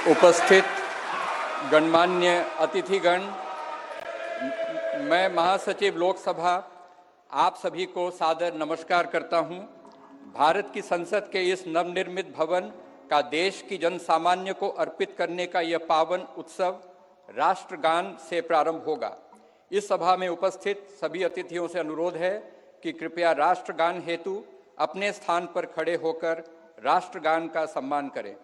उपस्थित गणमान्य अतिथिगण, मैं महासचिव लोकसभा आप सभी को सादर नमस्कार करता हूं। भारत की संसद के इस नवनिर्मित भवन का देश की जन सामान्य को अर्पित करने का यह पावन उत्सव राष्ट्रगान से प्रारंभ होगा। इस सभा में उपस्थित सभी अतिथियों से अनुरोध है कि कृपया राष्ट्रगान हेतु अपने स्थान पर खड़े होकर राष्ट्रगान का सम्मान करें।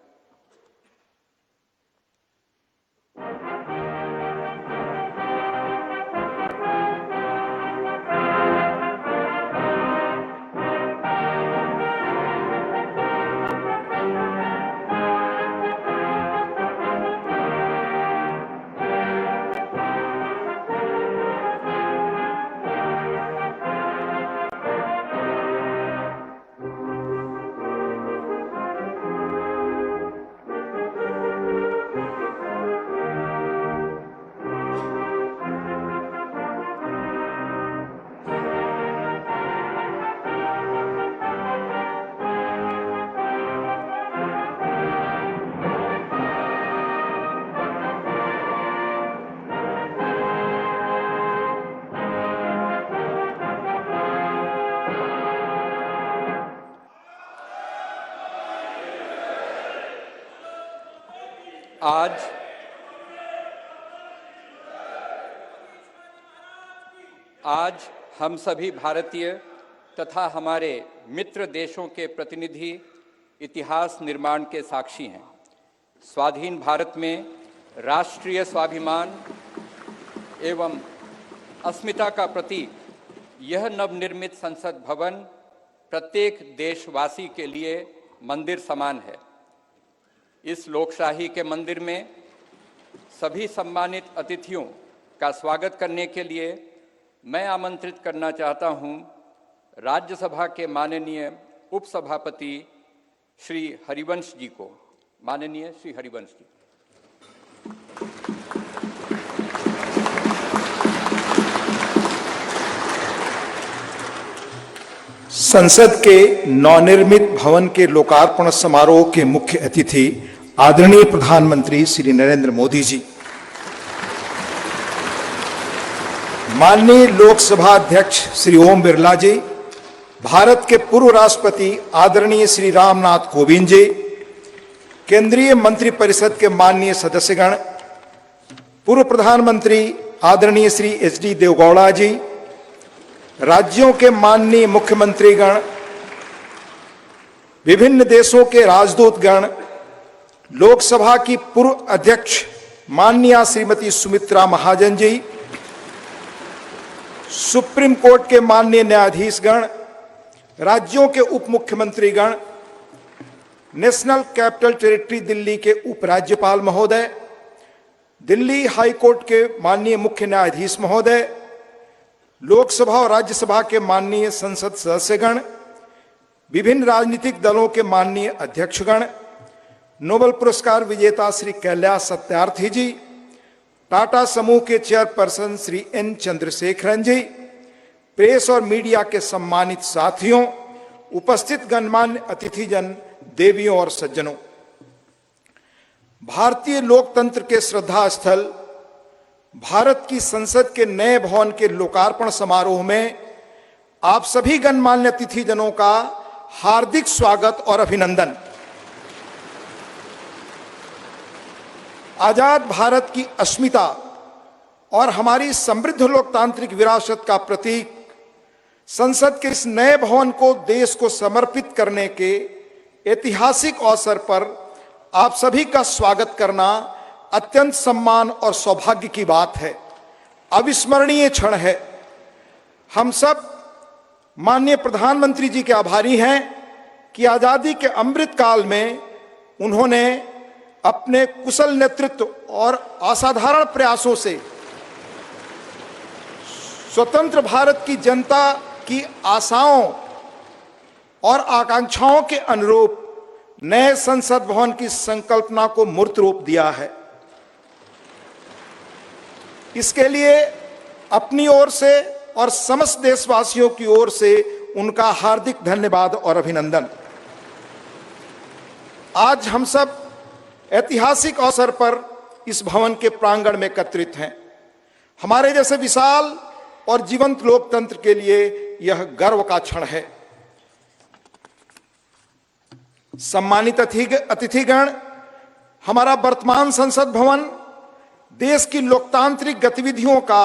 आज हम सभी भारतीय तथा हमारे मित्र देशों के प्रतिनिधि इतिहास निर्माण के साक्षी हैं। स्वाधीन भारत में राष्ट्रीय स्वाभिमान एवं अस्मिता का प्रतीक यह नवनिर्मित संसद भवन प्रत्येक देशवासी के लिए मंदिर समान है। इस लोकशाही के मंदिर में सभी सम्मानित अतिथियों का स्वागत करने के लिए मैं आमंत्रित करना चाहता हूं राज्यसभा के माननीय उपसभापति श्री हरिवंश जी को। माननीय श्री हरिवंश जी। संसद के नवनिर्मित भवन के लोकार्पण समारोह के मुख्य अतिथि आदरणीय प्रधानमंत्री श्री नरेंद्र मोदी जी, माननीय लोकसभा अध्यक्ष श्री ओम बिरला जी, भारत के पूर्व राष्ट्रपति आदरणीय श्री रामनाथ कोविंद जी, केंद्रीय मंत्रिपरिषद के माननीय सदस्यगण, पूर्व प्रधानमंत्री आदरणीय श्री एच.डी. देवेगौड़ा जी, राज्यों के माननीय मुख्यमंत्रीगण, विभिन्न देशों के राजदूतगण, लोकसभा की पूर्व अध्यक्ष माननीय श्रीमती सुमित्रा महाजन जी, सुप्रीम कोर्ट के माननीय न्यायाधीशगण, राज्यों के उप मुख्यमंत्रीगण, नेशनल कैपिटल टेरिटरी दिल्ली के उपराज्यपाल महोदय, दिल्ली हाई कोर्ट के माननीय मुख्य न्यायाधीश महोदय, लोकसभा और राज्यसभा के माननीय संसद सदस्यगण, विभिन्न राजनीतिक दलों के माननीय अध्यक्षगण, नोबेल पुरस्कार विजेता श्री कैलाश सत्यार्थी जी, टाटा समूह के चेयरपर्सन श्री एन चंद्रशेखरन जी, प्रेस और मीडिया के सम्मानित साथियों, उपस्थित गणमान्य अतिथिजन, देवियों और सज्जनों, भारतीय लोकतंत्र के श्रद्धा स्थल भारत की संसद के नए भवन के लोकार्पण समारोह में आप सभी गणमान्य अतिथिजनों का हार्दिक स्वागत और अभिनंदन। आजाद भारत की अस्मिता और हमारी समृद्ध लोकतांत्रिक विरासत का प्रतीक संसद के इस नए भवन को देश को समर्पित करने के ऐतिहासिक अवसर पर आप सभी का स्वागत करना अत्यंत सम्मान और सौभाग्य की बात है, अविस्मरणीय क्षण है। हम सब माननीय प्रधानमंत्री जी के आभारी हैं कि आजादी के अमृत काल में उन्होंने अपने कुशल नेतृत्व और असाधारण प्रयासों से स्वतंत्र भारत की जनता की आशाओं और आकांक्षाओं के अनुरूप नए संसद भवन की संकल्पना को मूर्त रूप दिया है। इसके लिए अपनी ओर से और समस्त देशवासियों की ओर से उनका हार्दिक धन्यवाद और अभिनंदन। आज हम सब ऐतिहासिक अवसर पर इस भवन के प्रांगण में एकत्रित हैं। हमारे जैसे विशाल और जीवंत लोकतंत्र के लिए यह गर्व का क्षण है। सम्मानित अतिथिगण, हमारा वर्तमान संसद भवन देश की लोकतांत्रिक गतिविधियों का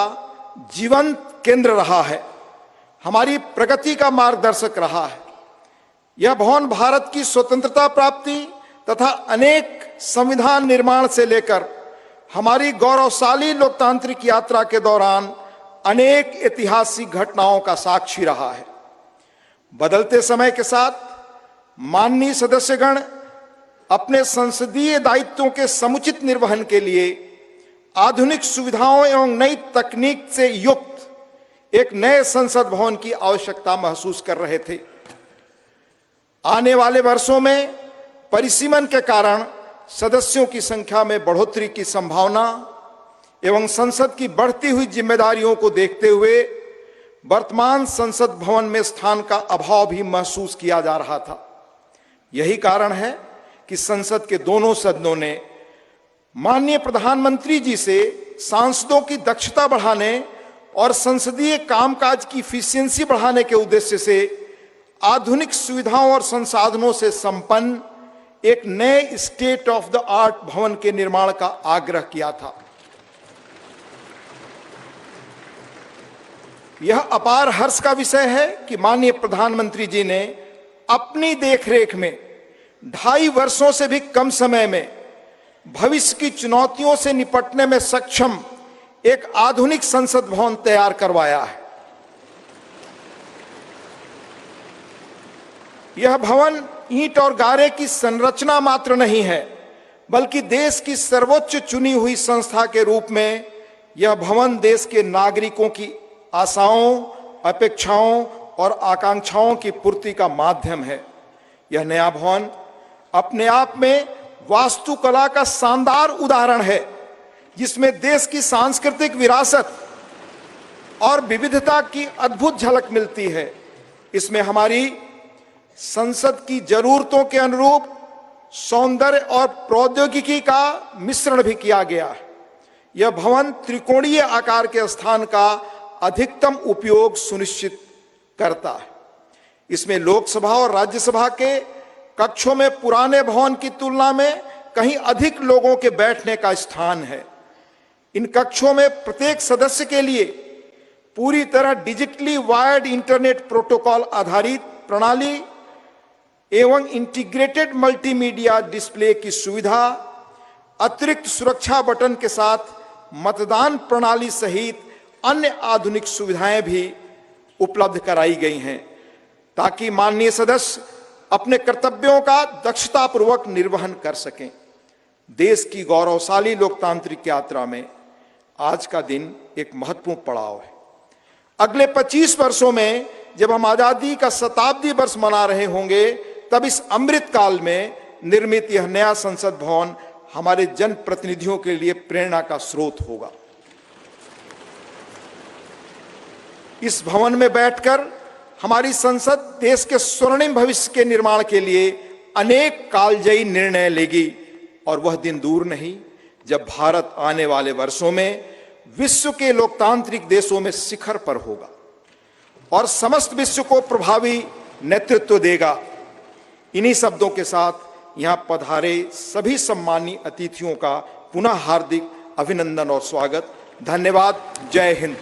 जीवंत केंद्र रहा है, हमारी प्रगति का मार्गदर्शक रहा है। यह भवन भारत की स्वतंत्रता प्राप्ति तथा अनेक संविधान निर्माण से लेकर हमारी गौरवशाली लोकतांत्रिक यात्रा के दौरान अनेक ऐतिहासिक घटनाओं का साक्षी रहा है। बदलते समय के साथ माननीय सदस्यगण अपने संसदीय दायित्वों के समुचित निर्वहन के लिए आधुनिक सुविधाओं एवं नई तकनीक से युक्त एक नए संसद भवन की आवश्यकता महसूस कर रहे थे। आने वाले वर्षों में परिसीमन के कारण सदस्यों की संख्या में बढ़ोतरी की संभावना एवं संसद की बढ़ती हुई जिम्मेदारियों को देखते हुए वर्तमान संसद भवन में स्थान का अभाव भी महसूस किया जा रहा था। यही कारण है कि संसद के दोनों सदनों ने माननीय प्रधानमंत्री जी से सांसदों की दक्षता बढ़ाने और संसदीय कामकाज की इफिशियंसी बढ़ाने के उद्देश्य से आधुनिक सुविधाओं और संसाधनों से संपन्न एक नए स्टेट ऑफ द आर्ट भवन के निर्माण का आग्रह किया था। यह अपार हर्ष का विषय है कि माननीय प्रधानमंत्री जी ने अपनी देखरेख में 2.5 वर्षों से भी कम समय में भविष्य की चुनौतियों से निपटने में सक्षम एक आधुनिक संसद भवन तैयार करवाया है। यह भवन ईंट और गारे की संरचना मात्र नहीं है, बल्कि देश की सर्वोच्च चुनी हुई संस्था के रूप में यह भवन देश के नागरिकों की आशाओं, अपेक्षाओं और आकांक्षाओं की पूर्ति का माध्यम है। यह नया भवन अपने आप में वास्तुकला का शानदार उदाहरण है, जिसमें देश की सांस्कृतिक विरासत और विविधता की अद्भुत झलक मिलती है। इसमें हमारी संसद की जरूरतों के अनुरूप सौंदर्य और प्रौद्योगिकी का मिश्रण भी किया गया है। यह भवन त्रिकोणीय आकार के स्थान का अधिकतम उपयोग सुनिश्चित करता है। इसमें लोकसभा और राज्यसभा के कक्षों में पुराने भवन की तुलना में कहीं अधिक लोगों के बैठने का स्थान है। इन कक्षों में प्रत्येक सदस्य के लिए पूरी तरह डिजिटली वायर्ड इंटरनेट प्रोटोकॉल आधारित प्रणाली एवं इंटीग्रेटेड मल्टीमीडिया डिस्प्ले की सुविधा, अतिरिक्त सुरक्षा बटन के साथ मतदान प्रणाली सहित अन्य आधुनिक सुविधाएं भी उपलब्ध कराई गई हैं, ताकि माननीय सदस्य अपने कर्तव्यों का दक्षतापूर्वक निर्वहन कर सकें। देश की गौरवशाली लोकतांत्रिक यात्रा में आज का दिन एक महत्वपूर्ण पड़ाव है। अगले 25 वर्षों में जब हम आजादी का शताब्दी वर्ष मना रहे होंगे, तब इस अमृत काल में निर्मित यह नया संसद भवन हमारे जनप्रतिनिधियों के लिए प्रेरणा का स्रोत होगा। इस भवन में बैठकर हमारी संसद देश के स्वर्णिम भविष्य के निर्माण के लिए अनेक कालजयी निर्णय लेगी, और वह दिन दूर नहीं जब भारत आने वाले वर्षों में विश्व के लोकतांत्रिक देशों में शिखर पर होगा और समस्त विश्व को प्रभावी नेतृत्व देगा। इन्हीं शब्दों के साथ यहां पधारे सभी सम्मानीय अतिथियों का पुनः हार्दिक अभिनंदन और स्वागत। धन्यवाद। जय हिंद।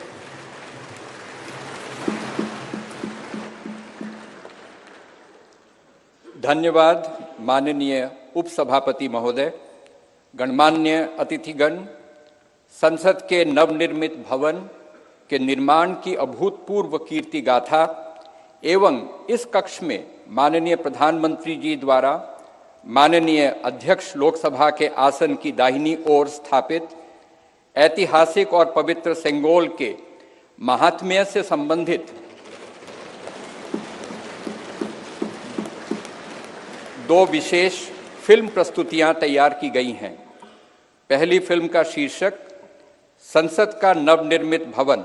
धन्यवाद माननीय उपसभापति महोदय। गणमान्य अतिथिगण, संसद के नवनिर्मित भवन के निर्माण की अभूतपूर्व कीर्ति गाथा एवं इस कक्ष में माननीय प्रधानमंत्री जी द्वारा माननीय अध्यक्ष लोकसभा के आसन की दाहिनी ओर स्थापित ऐतिहासिक और पवित्र सेंगोल के महात्म्य से संबंधित 2 विशेष फिल्म प्रस्तुतियां तैयार की गई हैं। पहली फिल्म का शीर्षक संसद का नवनिर्मित भवन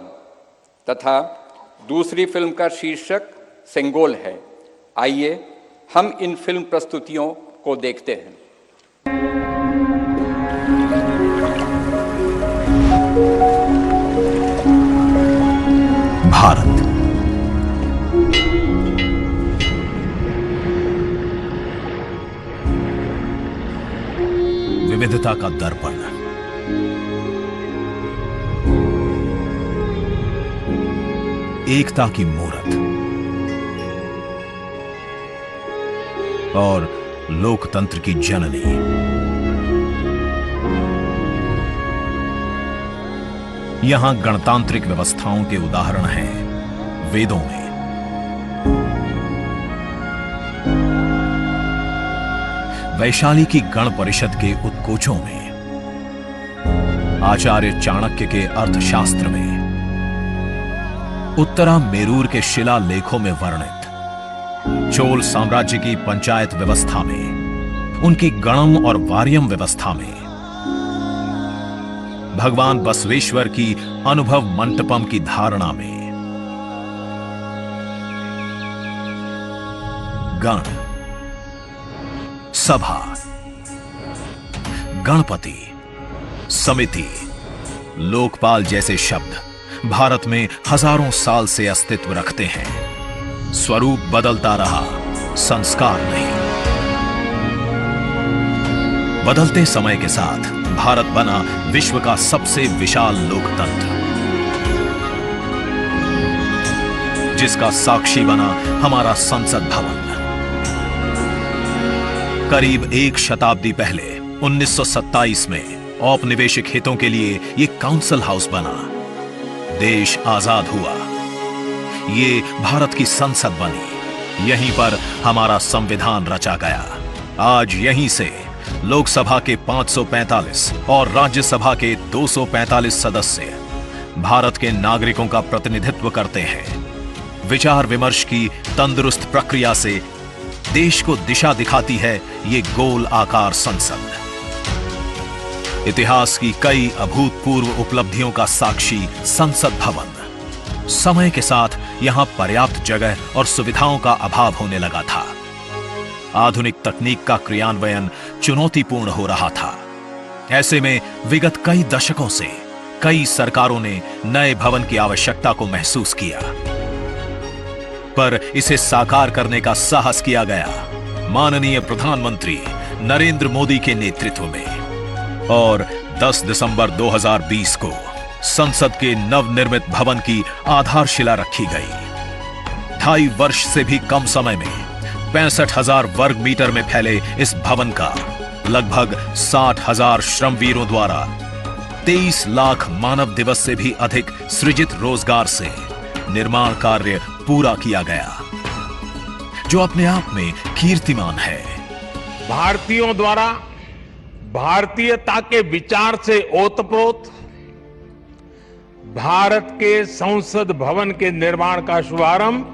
तथा दूसरी फिल्म का शीर्षक सेंगोल है। आइए हम इन फिल्म प्रस्तुतियों को देखते हैं। भारत। विविधता का दर्पण, एकता की मूरत और लोकतंत्र की जननी। यहां गणतांत्रिक व्यवस्थाओं के उदाहरण हैं वेदों में। वैशाली की गण परिषद के उत्कोचों में, आचार्य चाणक्य के अर्थशास्त्र में, उत्तरा मेरूर के शिलालेखों में वर्णित चोल साम्राज्य की पंचायत व्यवस्था में, उनकी गणम और वार्यम व्यवस्था में, भगवान बसवेश्वर की अनुभव मंटपम की धारणा में। गण, सभा, गणपति, समिति, लोकपाल जैसे शब्द भारत में हजारों साल से अस्तित्व रखते हैं। स्वरूप बदलता रहा, संस्कार नहीं। बदलते समय के साथ भारत बना विश्व का सबसे विशाल लोकतंत्र, जिसका साक्षी बना हमारा संसद भवन। करीब एक शताब्दी पहले 1927 में औपनिवेशिक हितों के लिए यह काउंसिल हाउस बना। देश आजाद हुआ, ये भारत की संसद बनी। यहीं पर हमारा संविधान रचा गया। आज यहीं से लोकसभा के 545 और राज्यसभा के 245 सदस्य भारत के नागरिकों का प्रतिनिधित्व करते हैं। विचार विमर्श की तंदुरुस्त प्रक्रिया से देश को दिशा दिखाती है ये गोल आकार संसद। इतिहास की कई अभूतपूर्व उपलब्धियों का साक्षी संसद भवन। समय के साथ यहां पर्याप्त जगह और सुविधाओं का अभाव होने लगा था। आधुनिक तकनीक का क्रियान्वयन चुनौतीपूर्ण हो रहा था। ऐसे में विगत कई दशकों से कई सरकारों ने नए भवन की आवश्यकता को महसूस किया, पर इसे साकार करने का साहस किया गया माननीय प्रधानमंत्री नरेंद्र मोदी के नेतृत्व में। और 10 दिसंबर 2020 को संसद के नवनिर्मित भवन की आधारशिला रखी गई। 2.5 वर्ष से भी कम समय में 65,000 वर्ग मीटर में फैले इस भवन का लगभग 60,000 श्रमवीरों द्वारा 23 लाख मानव दिवस से भी अधिक सृजित रोजगार से निर्माण कार्य पूरा किया गया, जो अपने आप में कीर्तिमान है। भारतीयों द्वारा भारतीयता के विचार से ओतप्रोत भारत के संसद भवन के निर्माण का शुभारंभ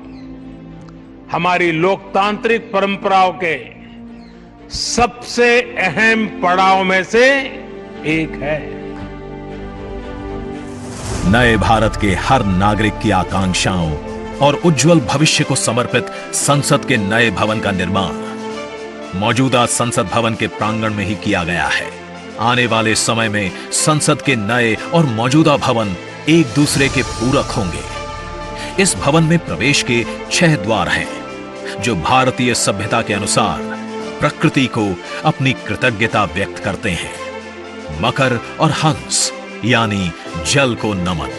हमारी लोकतांत्रिक परंपराओं के सबसे अहम पड़ाव में से एक है। नए भारत के हर नागरिक की आकांक्षाओं और उज्जवल भविष्य को समर्पित संसद के नए भवन का निर्माण मौजूदा संसद भवन के प्रांगण में ही किया गया है। आने वाले समय में संसद के नए और मौजूदा भवन एक दूसरे के पूरक होंगे। इस भवन में प्रवेश के 6 द्वार हैं, जो भारतीय सभ्यता के अनुसार प्रकृति को अपनी कृतज्ञता व्यक्त करते हैं। मकर और हंस यानी जल को नमन,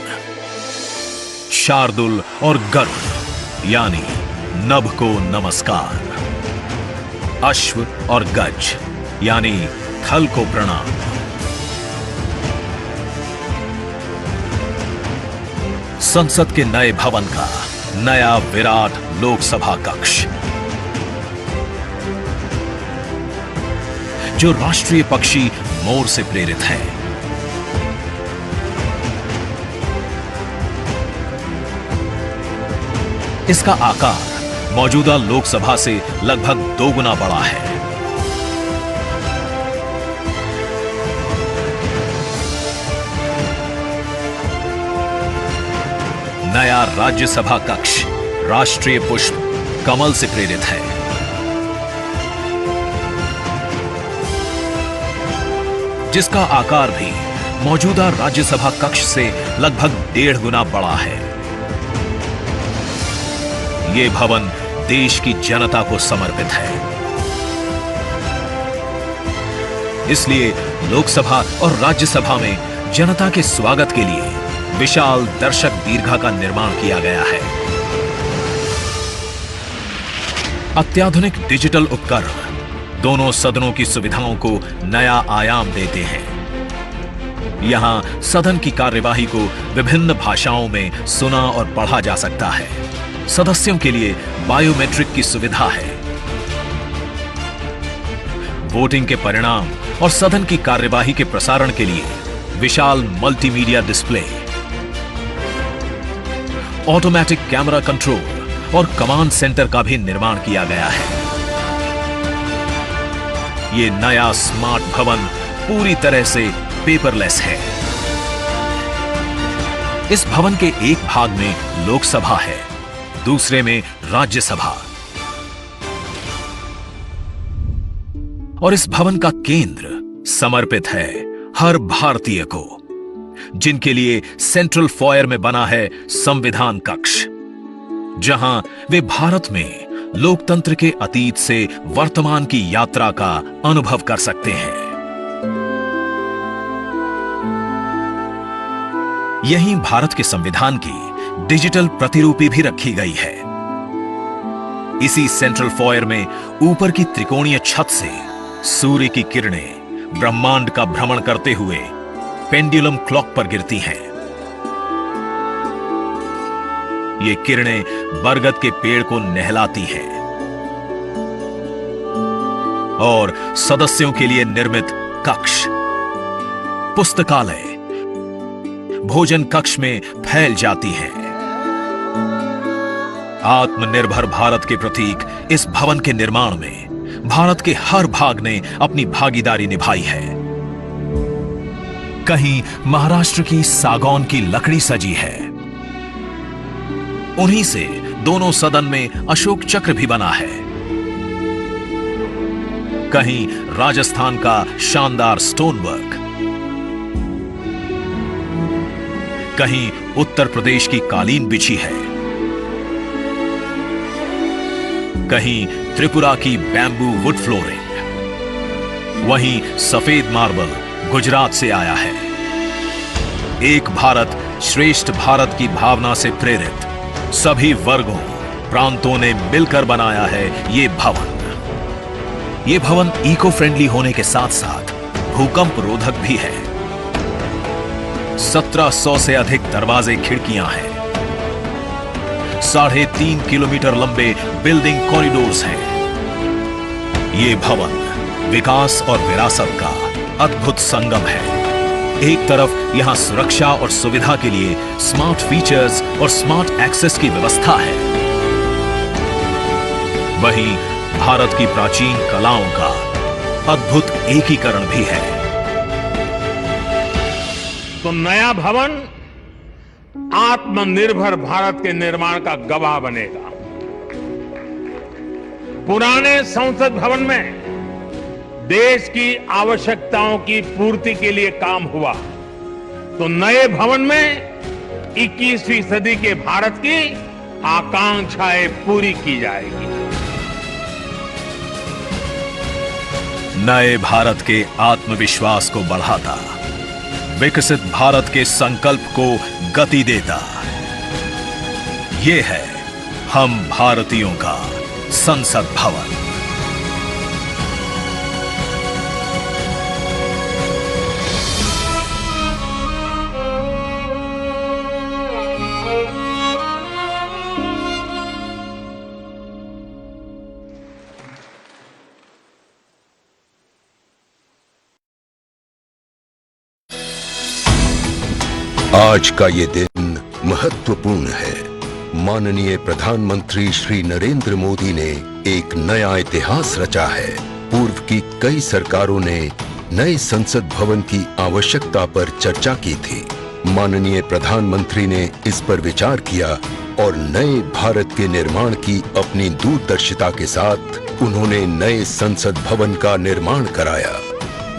शार्दुल और गरुड़ यानी नभ को नमस्कार, अश्व और गज यानी थल को प्रणाम। संसद के नए भवन का नया विराट लोकसभा कक्ष, जो राष्ट्रीय पक्षी मोर से प्रेरित है। इसका आकार मौजूदा लोकसभा से लगभग 2 गुना बड़ा है। नया राज्यसभा कक्ष राष्ट्रीय पुष्प कमल से प्रेरित है। जिसका आकार भी मौजूदा राज्यसभा कक्ष से लगभग 1.5 गुना बड़ा है। ये भवन देश की जनता को समर्पित है। इसलिए लोकसभा और राज्यसभा में जनता के स्वागत के लिए विशाल दर्शक दीर्घा का निर्माण किया गया है। अत्याधुनिक डिजिटल उपकरण दोनों सदनों की सुविधाओं को नया आयाम देते हैं। यहां सदन की कार्यवाही को विभिन्न भाषाओं में सुना और पढ़ा जा सकता है। सदस्यों के लिए बायोमेट्रिक की सुविधा है। वोटिंग के परिणाम और सदन की कार्यवाही के प्रसारण के लिए विशाल multimedia display, automatic camera control और कमांड सेंटर का भी निर्माण किया गया है। ये नया स्मार्ट भवन पूरी तरह से पेपरलेस है। इस भवन के एक भाग में लोकसभा है, दूसरे में राज्यसभा। और इस भवन का केंद्र समर्पित है हर भारतीय को, जिनके लिए सेंट्रल फॉयर में बना है संविधान कक्ष, जहां वे भारत में लोकतंत्र के अतीत से वर्तमान की यात्रा का अनुभव कर सकते हैं। यहीं भारत के संविधान की डिजिटल प्रतिरूपी भी रखी गई है। इसी सेंट्रल फॉयर में ऊपर की त्रिकोणीय छत से सूर्य की किरणें ब्रह्मांड का भ्रमण करते हुए पेंडुलम क्लॉक पर गिरती हैं। ये किरणें बरगद के पेड़ को नहलाती हैं और सदस्यों के लिए निर्मित कक्ष, पुस्तकालय, भोजन कक्ष में फैल जाती हैं। आत्मनिर्भर भारत के प्रतीक इस भवन के निर्माण में भारत के हर भाग ने अपनी भागीदारी निभाई है। कहीं महाराष्ट्र की सागौन की लकड़ी सजी है, उन्हीं से दोनों सदन में अशोक चक्र भी बना है। कहीं राजस्थान का शानदार स्टोन वर्क, कहीं उत्तर प्रदेश की कालीन बिछी है, कहीं त्रिपुरा की बैम्बू वुड फ्लोरिंग, वहीं सफेद मार्बल गुजरात से आया है। एक भारत श्रेष्ठ भारत की भावना से प्रेरित सभी वर्गों, प्रांतों ने मिलकर बनाया है ये भवन। ये भवन इको फ्रेंडली होने के साथ साथ भूकंप रोधक भी है। 1700 से अधिक दरवाजे, खिड़कियां हैं। 3.5 किलोमीटर लंबे बिल्डिंग कॉरिडोर्स हैं। ये भवन विकास और विरासत का अद्भुत संगम है। एक तरफ यहां सुरक्षा और सुविधा के लिए स्मार्ट फीचर्स और स्मार्ट एक्सेस की व्यवस्था है, वहीं भारत की प्राचीन कलाओं का अद्भुत एकीकरण भी है। तो नया भवन आत्मनिर्भर भारत के निर्माण का गवाह बनेगा। पुराने संसद भवन में देश की आवश्यकताओं की पूर्ति के लिए काम हुआ, तो नए भवन में 21वीं सदी के भारत की आकांक्षाएं पूरी की जाएगी। नए भारत के आत्मविश्वास को बढ़ाता, विकसित भारत के संकल्प को गति देता, ये है हम भारतीयों का संसद भवन। आज का ये दिन महत्वपूर्ण है। माननीय प्रधानमंत्री श्री नरेंद्र मोदी ने एक नया इतिहास रचा है। पूर्व की कई सरकारों ने नए संसद भवन की आवश्यकता पर चर्चा की थी। माननीय प्रधानमंत्री ने इस पर विचार किया और नए भारत के निर्माण की अपनी दूरदर्शिता के साथ उन्होंने नए संसद भवन का निर्माण कराया,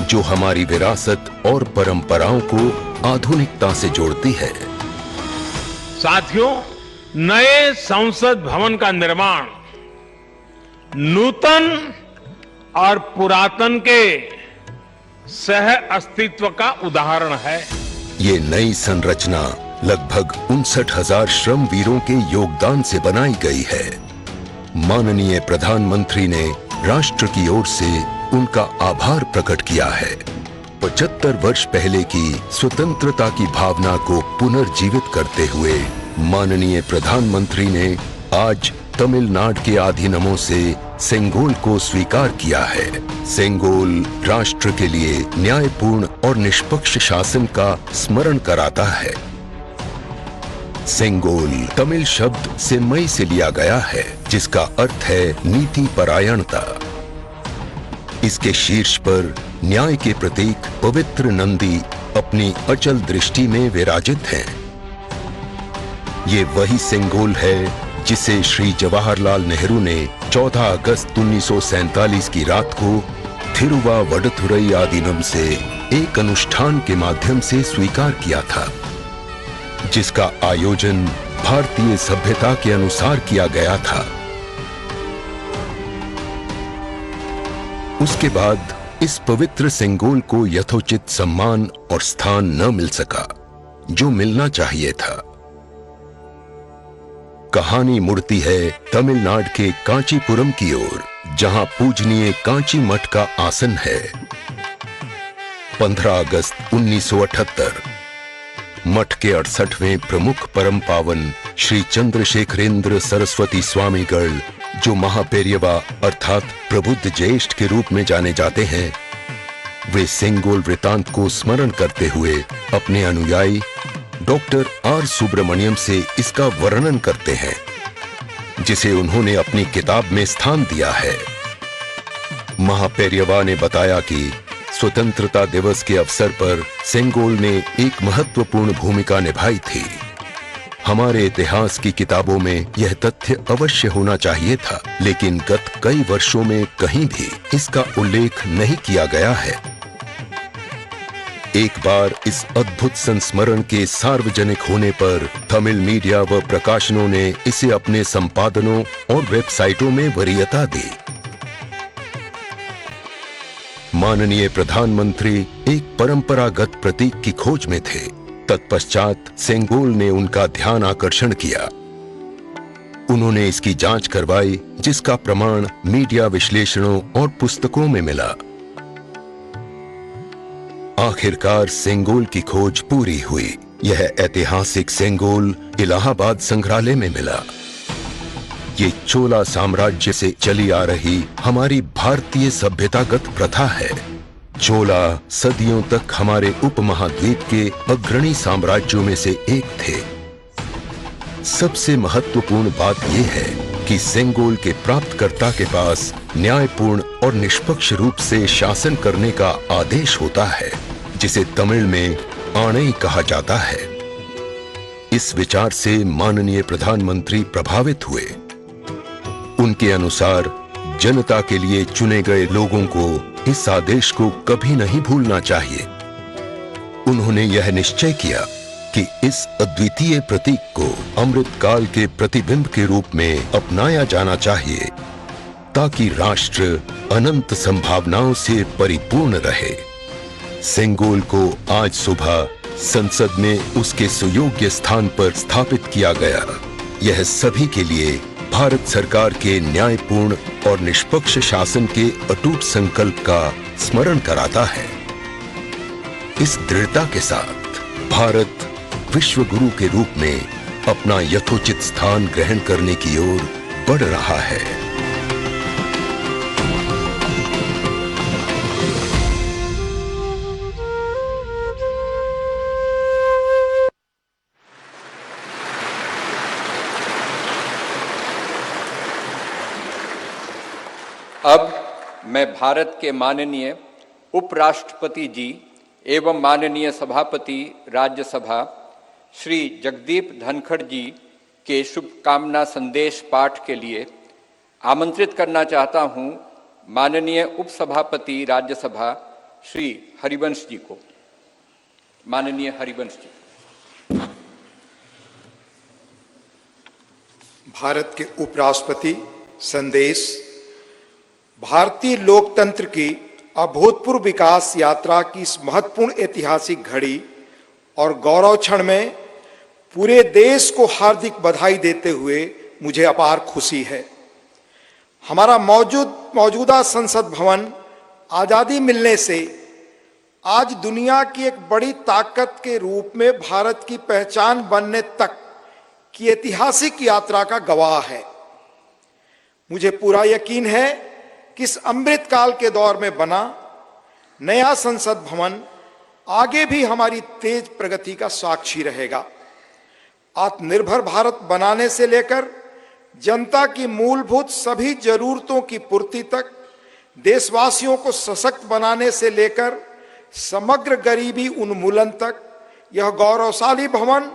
जो हमारी विरासत और परंपराओं को आधुनिकता से जोड़ती है। साथियों, नए संसद भवन का निर्माण नूतन और पुरातन के सह अस्तित्व का उदाहरण है। ये नई संरचना लगभग 59,000 श्रम वीरों के योगदान से बनाई गई है। माननीय प्रधानमंत्री ने राष्ट्र की ओर से उनका आभार प्रकट किया है। 75 वर्ष पहले की स्वतंत्रता की भावना को पुनर्जीवित करते हुए माननीय प्रधानमंत्री ने आज तमिलनाडु के अधीनमों से सेंगोल को स्वीकार किया है। सेंगोल राष्ट्र के लिए न्यायपूर्ण और निष्पक्ष शासन का स्मरण कराता है। सेंगोल तमिल शब्द से मई से लिया गया है, जिसका अर्थ है नीति परायणता। इसके शीर्ष पर न्याय के प्रतीक पवित्र नंदी अपनी अचल दृष्टि में विराजित हैं। ये वही सेंगोल है जिसे श्री जवाहरलाल नेहरू ने 14 अगस्त 1947 की रात को थिरुवावडथुरई आदीनम से एक अनुष्ठान के माध्यम से स्वीकार किया था, जिसका आयोजन भारतीय सभ्यता के अनुसार किया गया था। उसके बाद इस पवित्र सेंगोल को यथोचित सम्मान और स्थान न मिल सका जो मिलना चाहिए था। कहानी मुड़ती है तमिलनाडु के कांचीपुरम की ओर, जहां पूजनीय कांची मठ का आसन है। 15 अगस्त 1978 मठ के 68वें प्रमुख परम पावन श्री चंद्रशेखरेंद्र सरस्वती स्वामीगढ़, जो महापेरियवा अर्थात प्रबुद्ध ज्येष्ठ के रूप में जाने जाते हैं, वे सेंगोल वृतांत को स्मरण करते हुए अपने अनुयायी डॉक्टर आर सुब्रमण्यम से इसका वर्णन करते हैं, जिसे उन्होंने अपनी किताब में स्थान दिया है। महापेरियवा ने बताया कि स्वतंत्रता दिवस के अवसर पर सेंगोल ने एक महत्वपूर्ण भूमिका निभाई थी। हमारे इतिहास की किताबों में यह तथ्य अवश्य होना चाहिए था, लेकिन गत कई वर्षों में कहीं भी इसका उल्लेख नहीं किया गया है। एक बार इस अद्भुत संस्मरण के सार्वजनिक होने पर तमिल मीडिया व प्रकाशनों ने इसे अपने संपादनों और वेबसाइटों में वरीयता दी। माननीय प्रधानमंत्री एक परंपरागत प्रतीक की खोज में थे। तत्पश्चात सेंगोल ने उनका ध्यान आकर्षण किया। उन्होंने इसकी जांच करवाई, जिसका प्रमाण मीडिया विश्लेषणों और पुस्तकों में मिला। आखिरकार सेंगोल की खोज पूरी हुई। यह ऐतिहासिक सेंगोल इलाहाबाद संग्रहालय में मिला। ये चोला साम्राज्य से चली आ रही हमारी भारतीय सभ्यतागत प्रथा है। चोला सदियों तक हमारे उपमहाद्वीप के अग्रणी साम्राज्यों में से एक थे। सबसे महत्वपूर्ण बात यह है कि सेंगोल के प्राप्तकर्ता के पास न्यायपूर्ण और निष्पक्ष रूप से शासन करने का आदेश होता है, जिसे तमिल में आणई कहा जाता है। इस विचार से माननीय प्रधानमंत्री प्रभावित हुए। उनके अनुसार जनता के लिए चुने गए लोगों को इस आदेश को कभी नहीं भूलना चाहिए। उन्होंने यह निश्चय किया कि इस अद्वितीय प्रतीक को अमृतकाल के प्रतिबिंब के रूप में अपनाया जाना चाहिए, ताकि राष्ट्र अनंत संभावनाओं से परिपूर्ण रहे। सेंगोल को आज सुबह संसद में उसके सुयोग्य स्थान पर स्थापित किया गया। यह सभी के लिए भारत सरकार के न्यायपूर्ण और निष्पक्ष शासन के अटूट संकल्प का स्मरण कराता है। इस दृढ़ता के साथ भारत विश्व गुरु के रूप में अपना यथोचित स्थान ग्रहण करने की ओर बढ़ रहा है। अब मैं भारत के माननीय उपराष्ट्रपति जी एवं माननीय सभापति राज्यसभा श्री जगदीप धनखड़ जी के शुभकामना संदेश पाठ के लिए आमंत्रित करना चाहता हूं माननीय उपसभापति राज्यसभा श्री हरिवंश जी को। माननीय हरिवंश जी। भारत के उपराष्ट्रपति संदेश भारतीय लोकतंत्र की अभूतपूर्व विकास यात्रा की इस महत्वपूर्ण ऐतिहासिक घड़ी और गौरव क्षण में पूरे देश को हार्दिक बधाई देते हुए मुझे अपार खुशी है। हमारा मौजूदा संसद भवन आजादी मिलने से आज दुनिया की एक बड़ी ताकत के रूप में भारत की पहचान बनने तक की ऐतिहासिक यात्रा का गवाह है। मुझे पूरा यकीन है कि इस अमृत काल के दौर में बना नया संसद भवन आगे भी हमारी तेज प्रगति का साक्षी रहेगा। आत्मनिर्भर भारत बनाने से लेकर जनता की मूलभूत सभी जरूरतों की पूर्ति तक, देशवासियों को सशक्त बनाने से लेकर समग्र गरीबी उन्मूलन तक, यह गौरवशाली भवन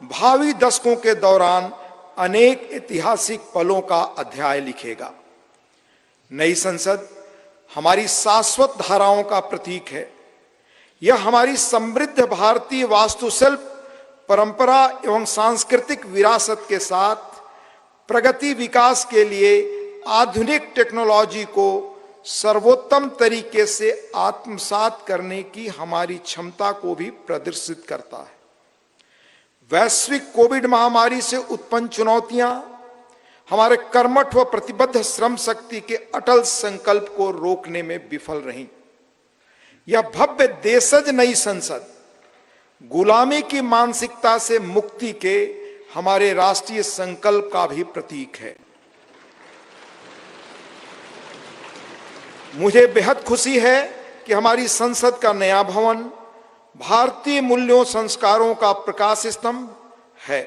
भावी दशकों के दौरान अनेक ऐतिहासिक पलों का अध्याय लिखेगा। नई संसद हमारी शाश्वत धाराओं का प्रतीक है। यह हमारी समृद्ध भारतीय वास्तुशिल्प, परंपरा एवं सांस्कृतिक विरासत के साथ प्रगति विकास के लिए आधुनिक टेक्नोलॉजी को सर्वोत्तम तरीके से आत्मसात करने की हमारी क्षमता को भी प्रदर्शित करता है। वैश्विक कोविड महामारी से उत्पन्न चुनौतियां हमारे कर्मठ व प्रतिबद्ध श्रम शक्ति के अटल संकल्प को रोकने में विफल रहीं। यह भव्य देशज नई संसद गुलामी की मानसिकता से मुक्ति के हमारे राष्ट्रीय संकल्प का भी प्रतीक है। मुझे बेहद खुशी है कि हमारी संसद का नया भवन भारतीय मूल्यों संस्कारों का प्रकाश स्तंभ है।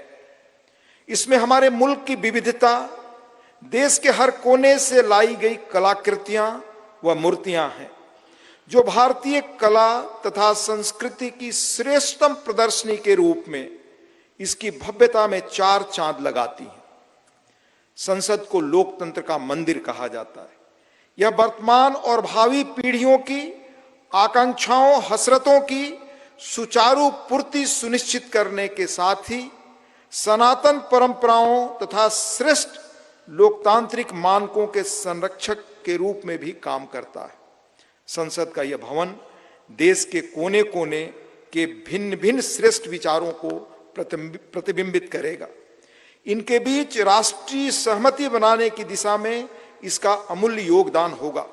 इसमें हमारे मुल्क की विविधता, देश के हर कोने से लाई गई कलाकृतियां व मूर्तियां हैं, जो भारतीय कला तथा संस्कृति की श्रेष्ठतम प्रदर्शनी के रूप में इसकी भव्यता में चार चांद लगाती हैं। संसद को लोकतंत्र का मंदिर कहा जाता है। यह वर्तमान और भावी पीढ़ियों की आकांक्षाओं, हसरतों की सुचारू पूर्ति सुनिश्चित करने के साथ ही सनातन परंपराओं तथा श्रेष्ठ लोकतांत्रिक मानकों के संरक्षक के रूप में भी काम करता है। संसद का यह भवन देश के कोने कोने के भिन्न भिन्न श्रेष्ठ विचारों को प्रतिबिंबित करेगा। इनके बीच राष्ट्रीय सहमति बनाने की दिशा में इसका अमूल्य योगदान होगा।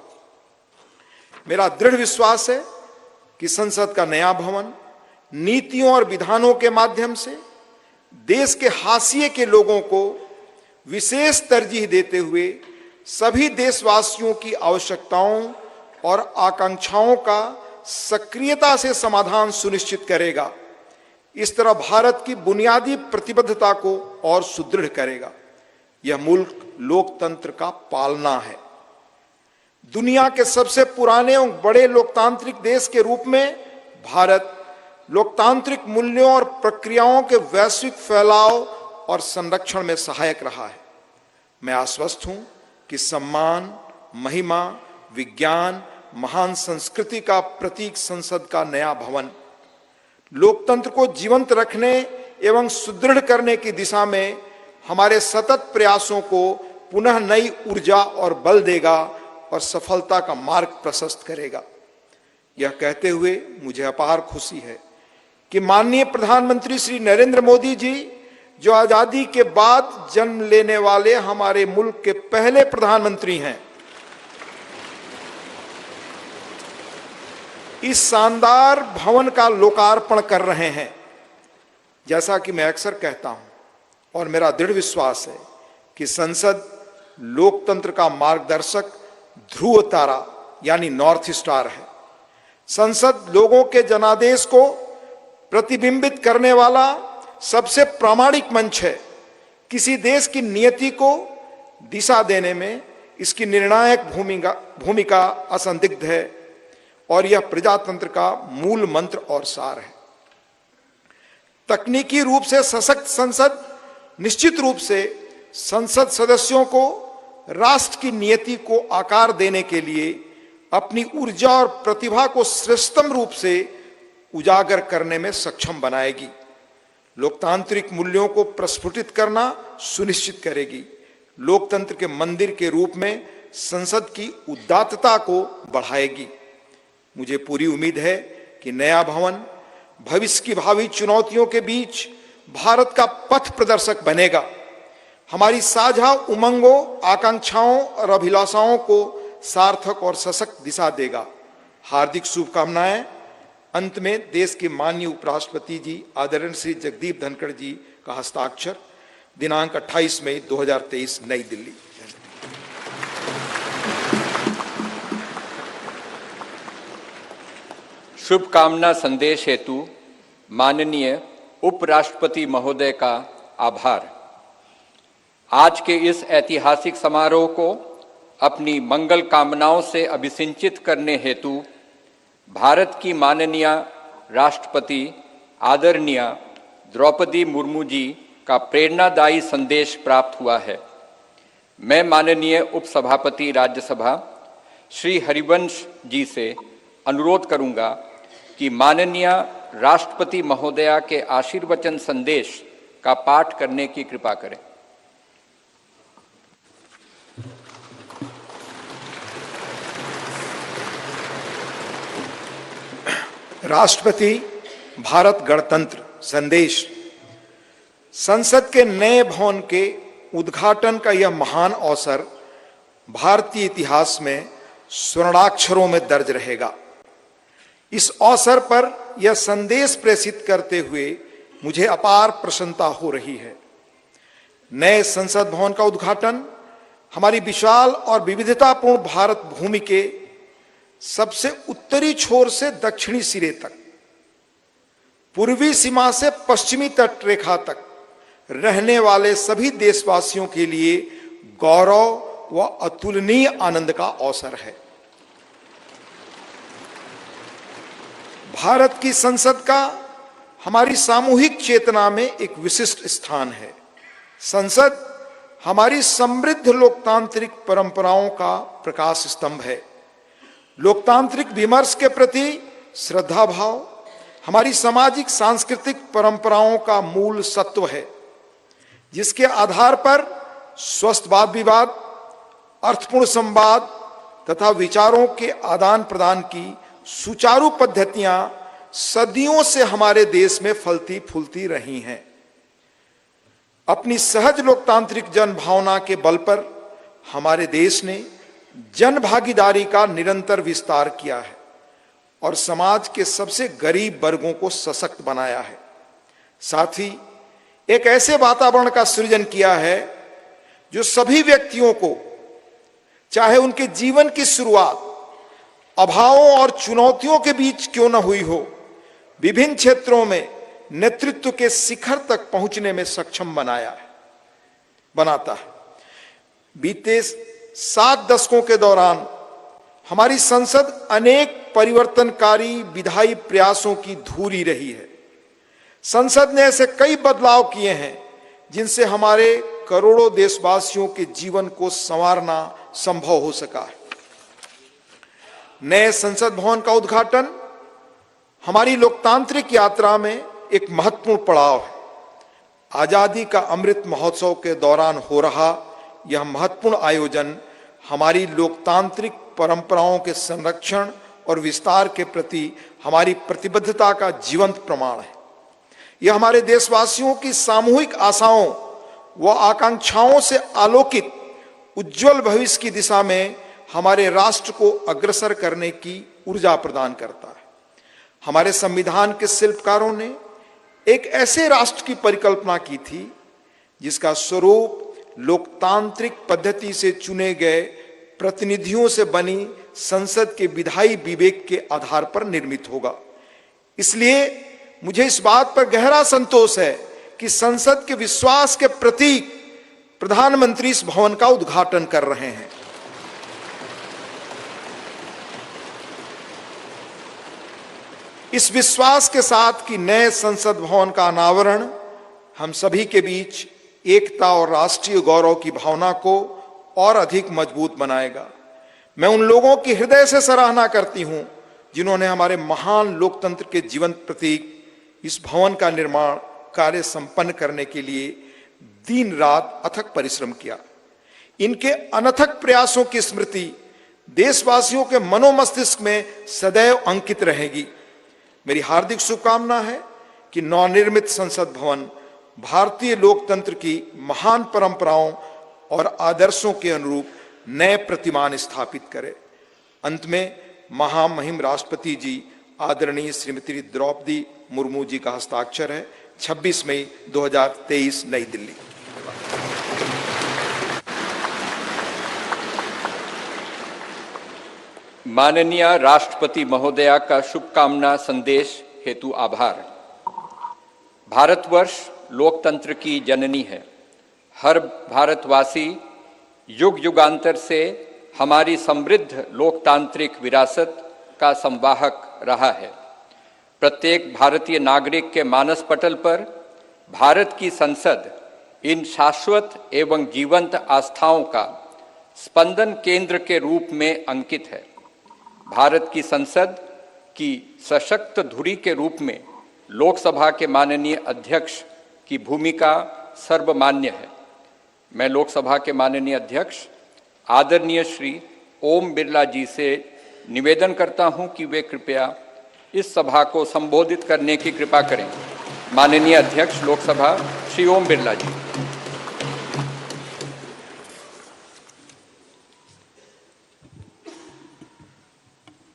मेरा दृढ़ विश्वास है कि संसद का नया भवन नीतियों और विधानों के माध्यम से देश के हाशिए के लोगों को विशेष तरजीह देते हुए सभी देशवासियों की आवश्यकताओं और आकांक्षाओं का सक्रियता से समाधान सुनिश्चित करेगा। इस तरह भारत की बुनियादी प्रतिबद्धता को और सुदृढ़ करेगा। यह मुल्क लोकतंत्र का पालना है। दुनिया के सबसे पुराने एवं बड़े लोकतांत्रिक देश के रूप में भारत लोकतांत्रिक मूल्यों और प्रक्रियाओं के वैश्विक फैलाव और संरक्षण में सहायक रहा है। मैं आश्वस्त हूं कि सम्मान, महिमा, विज्ञान, महान संस्कृति का प्रतीक संसद का नया भवन लोकतंत्र को जीवंत रखने एवं सुदृढ़ करने की दिशा में हमारे सतत प्रयासों को पुनः नई ऊर्जा और बल देगा और सफलता का मार्ग प्रशस्त करेगा। यह कहते हुए मुझे अपार खुशी है कि माननीय प्रधानमंत्री श्री नरेंद्र मोदी जी, जो आजादी के बाद जन्म लेने वाले हमारे मुल्क के पहले प्रधानमंत्री हैं, इस शानदार भवन का लोकार्पण कर रहे हैं। जैसा कि मैं अक्सर कहता हूं और मेरा दृढ़ विश्वास है कि संसद लोकतंत्र का मार्गदर्शक ध्रुव तारा यानी नॉर्थ स्टार है। संसद लोगों के जनादेश को प्रतिबिंबित करने वाला सबसे प्रामाणिक मंच है। किसी देश की नियति को दिशा देने में इसकी निर्णायक भूमिका असंदिग्ध है और यह प्रजातंत्र का मूल मंत्र और सार है। तकनीकी रूप से सशक्त संसद निश्चित रूप से संसद सदस्यों को राष्ट्र की नियति को आकार देने के लिए अपनी ऊर्जा और प्रतिभा को श्रेष्ठतम रूप से उजागर करने में सक्षम बनाएगी। लोकतांत्रिक मूल्यों को प्रस्फुटित करना सुनिश्चित करेगी। लोकतंत्र के मंदिर के रूप में संसद की उदात्तता को बढ़ाएगी। मुझे पूरी उम्मीद है कि नया भवन भविष्य की भावी चुनौतियों के बीच भारत का पथ प्रदर्शक बनेगा, हमारी साझा उमंगों, आकांक्षाओं और अभिलाषाओं को सार्थक और सशक्त दिशा देगा। हार्दिक शुभकामनाएं। अंत में देश के माननीय उपराष्ट्रपति जी आदरणीय श्री जगदीप धनखड़ जी का हस्ताक्षर, दिनांक 28 मई 2023, नई दिल्ली। शुभकामना संदेश हेतु माननीय उपराष्ट्रपति महोदय का आभार। आज के इस ऐतिहासिक समारोह को अपनी मंगल कामनाओं से अभिसिंचित करने हेतु भारत की माननीय राष्ट्रपति आदरणीय द्रौपदी मुर्मू जी का प्रेरणादायी संदेश प्राप्त हुआ है। मैं माननीय उपसभापति राज्यसभा श्री हरिवंश जी से अनुरोध करूंगा कि माननीय राष्ट्रपति महोदया के आशीर्वचन संदेश का पाठ करने की कृपा करें। राष्ट्रपति भारत गणतंत्र संदेश। संसद के नए भवन के उद्घाटन का यह महान अवसर भारतीय इतिहास में स्वर्णाक्षरों में दर्ज रहेगा। इस अवसर पर यह संदेश प्रेषित करते हुए मुझे अपार प्रसन्नता हो रही है। नए संसद भवन का उद्घाटन हमारी विशाल और विविधतापूर्ण भारत भूमि के सबसे उत्तरी छोर से दक्षिणी सिरे तक, पूर्वी सीमा से पश्चिमी तट रेखा तक रहने वाले सभी देशवासियों के लिए गौरव व अतुलनीय आनंद का अवसर है। भारत की संसद का हमारी सामूहिक चेतना में एक विशिष्ट स्थान है। संसद हमारी समृद्ध लोकतांत्रिक परंपराओं का प्रकाश स्तंभ है। लोकतांत्रिक विमर्श के प्रति श्रद्धा भाव हमारी सामाजिक सांस्कृतिक परंपराओं का मूल सत्व है, जिसके आधार पर स्वस्थ वाद विवाद, अर्थपूर्ण संवाद तथा विचारों के आदान प्रदान की सुचारू पद्धतियां सदियों से हमारे देश में फलती फूलती रही हैं। अपनी सहज लोकतांत्रिक जन भावना के बल पर हमारे देश ने जन भागीदारी का निरंतर विस्तार किया है और समाज के सबसे गरीब वर्गों को सशक्त बनाया है। साथ ही एक ऐसे वातावरण का सृजन किया है जो सभी व्यक्तियों को, चाहे उनके जीवन की शुरुआत अभावों और चुनौतियों के बीच क्यों न हुई हो, विभिन्न क्षेत्रों में नेतृत्व के शिखर तक पहुंचने में सक्षम बनाता है। बीते 7 दशकों के दौरान हमारी संसद अनेक परिवर्तनकारी विधायी प्रयासों की धूरी रही है। संसद ने ऐसे कई बदलाव किए हैं जिनसे हमारे करोड़ों देशवासियों के जीवन को संवारना संभव हो सका है। नए संसद भवन का उद्घाटन हमारी लोकतांत्रिक यात्रा में एक महत्वपूर्ण पड़ाव है। आजादी का अमृत महोत्सव के दौरान हो रहा यह महत्वपूर्ण आयोजन हमारी लोकतांत्रिक परंपराओं के संरक्षण और विस्तार के प्रति हमारी प्रतिबद्धता का जीवंत प्रमाण है। यह हमारे देशवासियों की सामूहिक आशाओं व आकांक्षाओं से आलोकित उज्जवल भविष्य की दिशा में हमारे राष्ट्र को अग्रसर करने की ऊर्जा प्रदान करता है। हमारे संविधान के शिल्पकारों ने एक ऐसे राष्ट्र की परिकल्पना की थी जिसका स्वरूप लोकतांत्रिक पद्धति से चुने गए प्रतिनिधियों से बनी संसद के विधायी विवेक के आधार पर निर्मित होगा। इसलिए मुझे इस बात पर गहरा संतोष है कि संसद के विश्वास के प्रतीक प्रधानमंत्री इस भवन का उद्घाटन कर रहे हैं। इस विश्वास के साथ कि नए संसद भवन का अनावरण हम सभी के बीच एकता और राष्ट्रीय गौरव की भावना को और अधिक मजबूत बनाएगा। मैं उन लोगों की हृदय से सराहना करती हूं जिन्होंने हमारे महान लोकतंत्र के जीवंत प्रतीक इस भवन का निर्माण कार्य संपन्न करने के लिए दिन रात अथक परिश्रम किया। इनके अनथक प्रयासों की स्मृति देशवासियों के मनोमस्तिष्क में सदैव अंकित रहेगी। मेरी हार्दिक शुभकामना है कि नवनिर्मित संसद भवन भारतीय लोकतंत्र की महान परंपराओं और आदर्शों के अनुरूप नए प्रतिमान स्थापित करे। अंत में महामहिम राष्ट्रपति जी आदरणीय श्रीमती द्रौपदी मुर्मू जी का हस्ताक्षर है। 26 मई 2023 नई दिल्ली। माननीय राष्ट्रपति महोदया का शुभकामना संदेश हेतु आभार। भारतवर्ष लोकतंत्र की जननी है। हर भारतवासी युग युगांतर से हमारी समृद्ध लोकतांत्रिक विरासत का संवाहक रहा है। प्रत्येक भारतीय नागरिक के मानस पटल पर भारत की संसद इन शाश्वत एवं जीवंत आस्थाओं का स्पंदन केंद्र के रूप में अंकित है। भारत की संसद की सशक्त धुरी के रूप में लोकसभा के माननीय अध्यक्ष की भूमिका सर्वमान्य है। मैं लोकसभा के माननीय अध्यक्ष आदरणीय श्री ओम बिरला जी से निवेदन करता हूं कि वे कृपया इस सभा को संबोधित करने की कृपा करें। माननीय अध्यक्ष लोकसभा श्री ओम बिरला जी।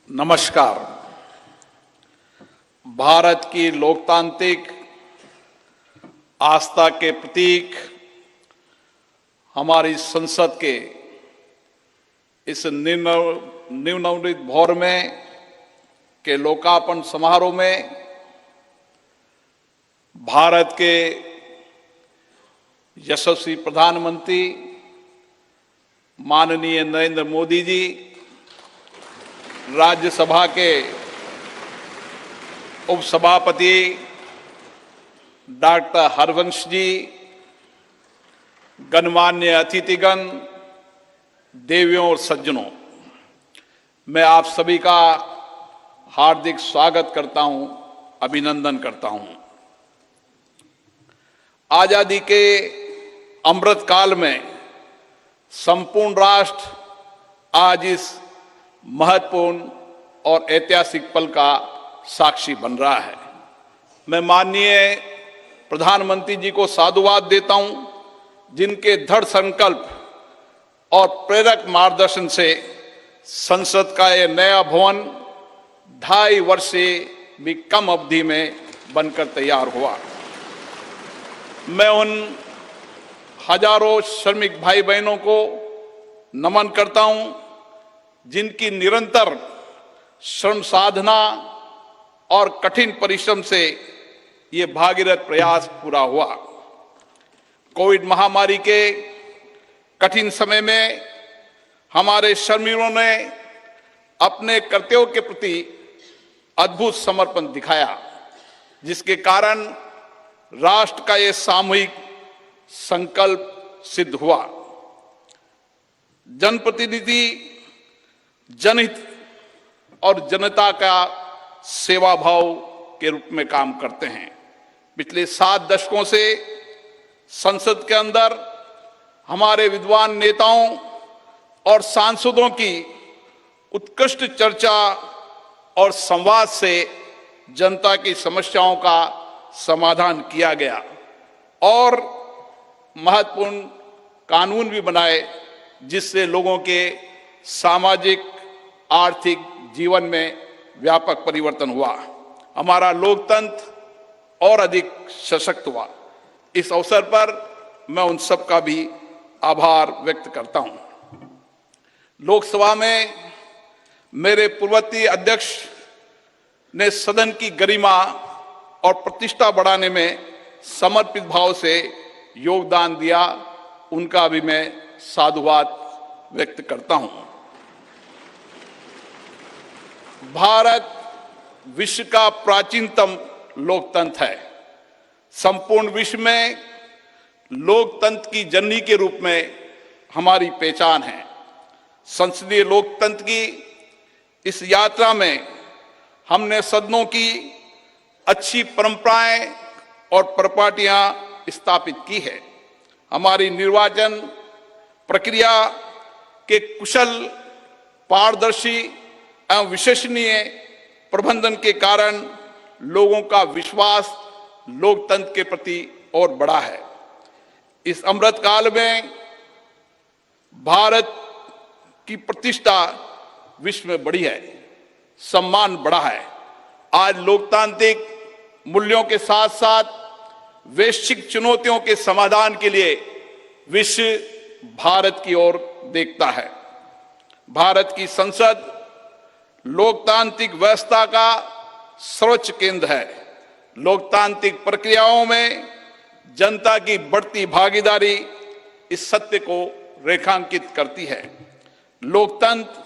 नमस्कार। भारत की लोकतांत्रिक आस्था के प्रतीक हमारी संसद के इस नवनिर्मित भवन में के लोकार्पण समारोह में भारत के यशस्वी प्रधानमंत्री माननीय नरेंद्र मोदी जी, राज्यसभा के उपसभापति डॉक्टर हरवंश जी, गणमान्य अतिथिगण, देवियों और सज्जनों, मैं आप सभी का हार्दिक स्वागत करता हूं, अभिनंदन करता हूं। आजादी के अमृत काल में संपूर्ण राष्ट्र आज इस महत्वपूर्ण और ऐतिहासिक पल का साक्षी बन रहा है। मैं माननीय प्रधानमंत्री जी को साधुवाद देता हूं, जिनके दृढ़ संकल्प और प्रेरक मार्गदर्शन से संसद का यह नया भवन 2.5 वर्ष से भी कम अवधि में बनकर तैयार हुआ। मैं उन हजारों श्रमिक भाई बहनों को नमन करता हूं, जिनकी निरंतर श्रम साधना और कठिन परिश्रम से ये भागीरथ प्रयास पूरा हुआ। कोविड महामारी के कठिन समय में हमारे श्रमिकों ने अपने कर्तव्यों के प्रति अद्भुत समर्पण दिखाया, जिसके कारण राष्ट्र का ये सामूहिक संकल्प सिद्ध हुआ। जनप्रतिनिधि जनहित और जनता का सेवा भाव के रूप में काम करते हैं। पिछले 7 दशकों से संसद के अंदर हमारे विद्वान नेताओं और सांसदों की उत्कृष्ट चर्चा और संवाद से जनता की समस्याओं का समाधान किया गया और महत्वपूर्ण कानून भी बनाए, जिससे लोगों के सामाजिक आर्थिक जीवन में व्यापक परिवर्तन हुआ। हमारा लोकतंत्र और अधिक सशक्त हुआ। इस अवसर पर मैं उन सब का भी आभार व्यक्त करता हूं। लोकसभा में मेरे पूर्ववर्ती अध्यक्ष ने सदन की गरिमा और प्रतिष्ठा बढ़ाने में समर्पित भाव से योगदान दिया, उनका भी मैं साधुवाद व्यक्त करता हूं। भारत विश्व का प्राचीनतम लोकतंत्र है। संपूर्ण विश्व में लोकतंत्र की जननी के रूप में हमारी पहचान है। संसदीय लोकतंत्र की इस यात्रा में हमने सदनों की अच्छी परंपराएं और प्रॉपर्टियां स्थापित की है। हमारी निर्वाचन प्रक्रिया के कुशल, पारदर्शी एवं विश्वसनीय प्रबंधन के कारण लोगों का विश्वास लोकतंत्र के प्रति और बढ़ा है। इस अमृत काल में भारत की प्रतिष्ठा विश्व में बढ़ी है, सम्मान बढ़ा है। आज लोकतांत्रिक मूल्यों के साथ साथ वैश्विक चुनौतियों के समाधान के लिए विश्व भारत की ओर देखता है। भारत की संसद लोकतांत्रिक व्यवस्था का सर्वोच्च केंद्र है। लोकतांत्रिक प्रक्रियाओं में जनता की बढ़ती भागीदारी इस सत्य को रेखांकित करती है। लोकतंत्र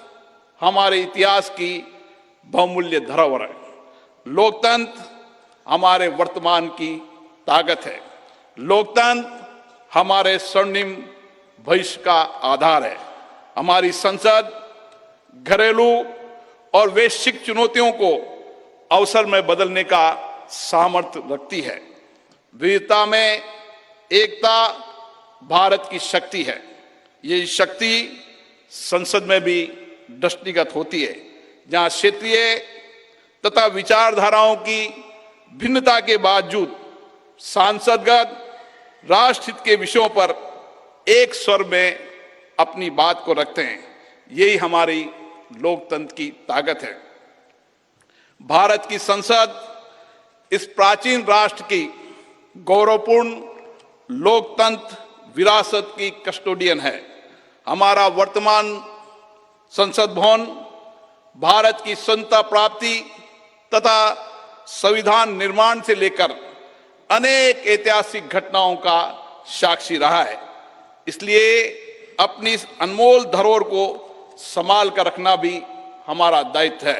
हमारे इतिहास की बहुमूल्य धरोहर है। लोकतंत्र हमारे वर्तमान की ताकत है। लोकतंत्र हमारे स्वर्णिम भविष्य का आधार है। हमारी संसद घरेलू और वैश्विक चुनौतियों को अवसर में बदलने का सामर्थ्य रखती है। विविधता में एकता भारत की शक्ति है। ये शक्ति संसद में भी दृष्टिगत होती है, जहां क्षेत्रीय तथा विचारधाराओं की भिन्नता के बावजूद सांसदगण राष्ट्रहित के विषयों पर एक स्वर में अपनी बात को रखते हैं। यही हमारी लोकतंत्र की ताकत है। भारत की संसद इस प्राचीन राष्ट्र की गौरवपूर्ण लोकतंत्र विरासत की कस्टोडियन है। हमारा वर्तमान संसद भवन भारत की स्वतंत्रता प्राप्ति तथा संविधान निर्माण से लेकर अनेक ऐतिहासिक घटनाओं का साक्षी रहा है। इसलिए अपनी इस अनमोल धरोहर को संभाल कर रखना भी हमारा दायित्व है।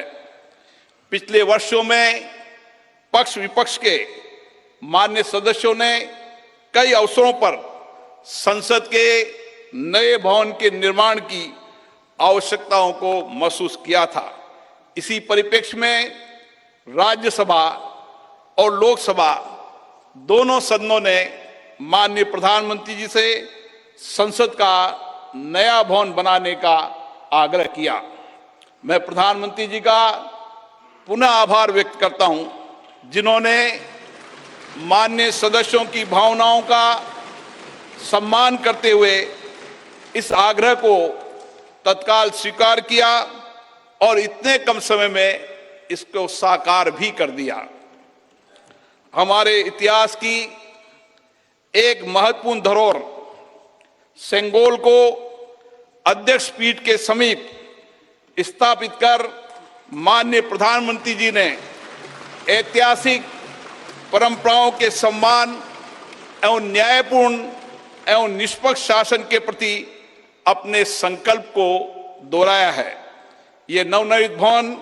पिछले वर्षों में पक्ष विपक्ष के मान्य सदस्यों ने कई अवसरों पर संसद के नए भवन के निर्माण की आवश्यकताओं को महसूस किया था। इसी परिप्रेक्ष्य में राज्यसभा और लोकसभा दोनों सदनों ने माननीय प्रधानमंत्री जी से संसद का नया भवन बनाने का आग्रह किया। मैं प्रधानमंत्री जी का पुनः आभार व्यक्त करता हूं, जिन्होंने माननीय सदस्यों की भावनाओं का सम्मान करते हुए इस आग्रह को तत्काल स्वीकार किया और इतने कम समय में इसको साकार भी कर दिया। हमारे इतिहास की एक महत्वपूर्ण धरोहर सेंगोल को अध्यक्ष पीठ के समीप स्थापित कर माननीय प्रधानमंत्री जी ने ऐतिहासिक परंपराओं के सम्मान एवं न्यायपूर्ण एवं निष्पक्ष शासन के प्रति अपने संकल्प को दोहराया है। ये नवनिर्मित भवन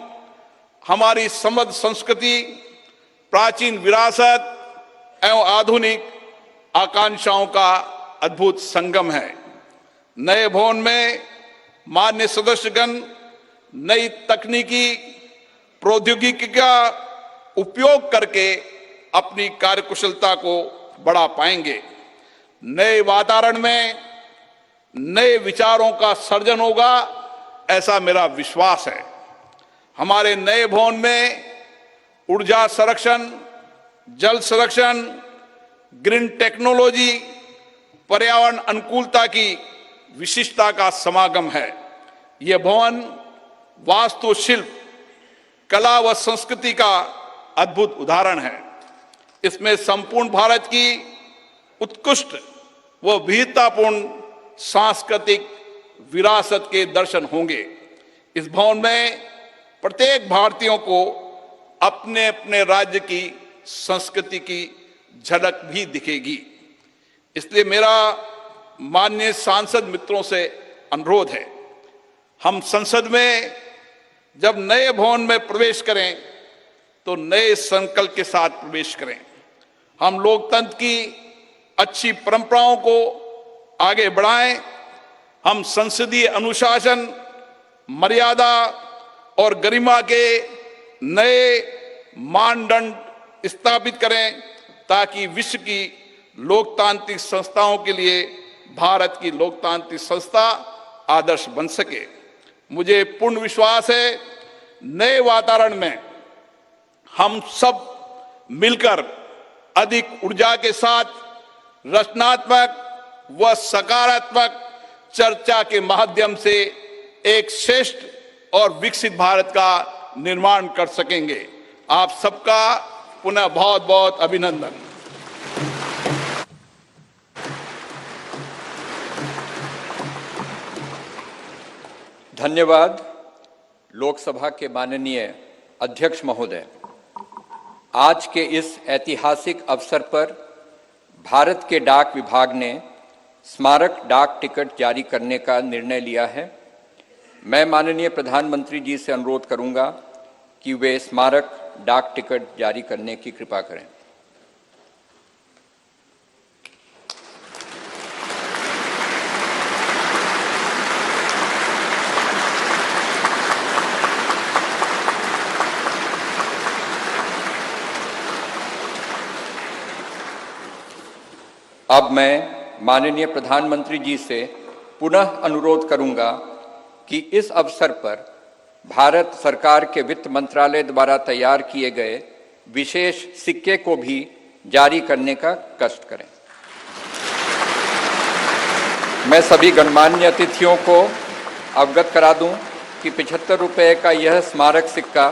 हमारी समृद्ध संस्कृति, प्राचीन विरासत एवं आधुनिक आकांक्षाओं का अद्भुत संगम है। नए भवन में मान्य सदस्यगण नई तकनीकी प्रौद्योगिकी का उपयोग करके अपनी कार्यकुशलता को बढ़ा पाएंगे। नए वातावरण में नए विचारों का सर्जन होगा, ऐसा मेरा विश्वास है। हमारे नए भवन में ऊर्जा संरक्षण, जल संरक्षण, ग्रीन टेक्नोलॉजी, पर्यावरण अनुकूलता की विशिष्टता का समागम है। यह भवन वास्तुशिल्प, कला व संस्कृति का अद्भुत उदाहरण है। इसमें संपूर्ण भारत की उत्कृष्ट व विविधतापूर्ण सांस्कृतिक विरासत के दर्शन होंगे। इस भवन में प्रत्येक भारतीयों को अपने अपने राज्य की संस्कृति की झलक भी दिखेगी। इसलिए मेरा माननीय सांसद मित्रों से अनुरोध है, हम संसद में जब नए भवन में प्रवेश करें तो नए संकल्प के साथ प्रवेश करें। हम लोकतंत्र की अच्छी परंपराओं को आगे बढ़ाएं। हम संसदीय अनुशासन, मर्यादा और गरिमा के नए मानदंड स्थापित करें ताकि विश्व की लोकतांत्रिक संस्थाओं के लिए भारत की लोकतांत्रिक संस्था आदर्श बन सके। मुझे पूर्ण विश्वास है नए वातावरण में हम सब मिलकर अधिक ऊर्जा के साथ रचनात्मक व सकारात्मक चर्चा के माध्यम से एक श्रेष्ठ और विकसित भारत का निर्माण कर सकेंगे। आप सबका पुनः बहुत बहुत अभिनंदन। धन्यवाद। लोकसभा के माननीय अध्यक्ष महोदय, आज के इस ऐतिहासिक अवसर पर भारत के डाक विभाग ने स्मारक डाक टिकट जारी करने का निर्णय लिया है। मैं माननीय प्रधानमंत्री जी से अनुरोध करूंगा कि वे स्मारक डाक टिकट जारी करने की कृपा करें। अब मैं माननीय प्रधानमंत्री जी से पुनः अनुरोध करूंगा कि इस अवसर पर भारत सरकार के वित्त मंत्रालय द्वारा तैयार किए गए विशेष सिक्के को भी जारी करने का कष्ट करें। मैं सभी गणमान्य अतिथियों को अवगत करा दूं कि 75 रुपये का यह स्मारक सिक्का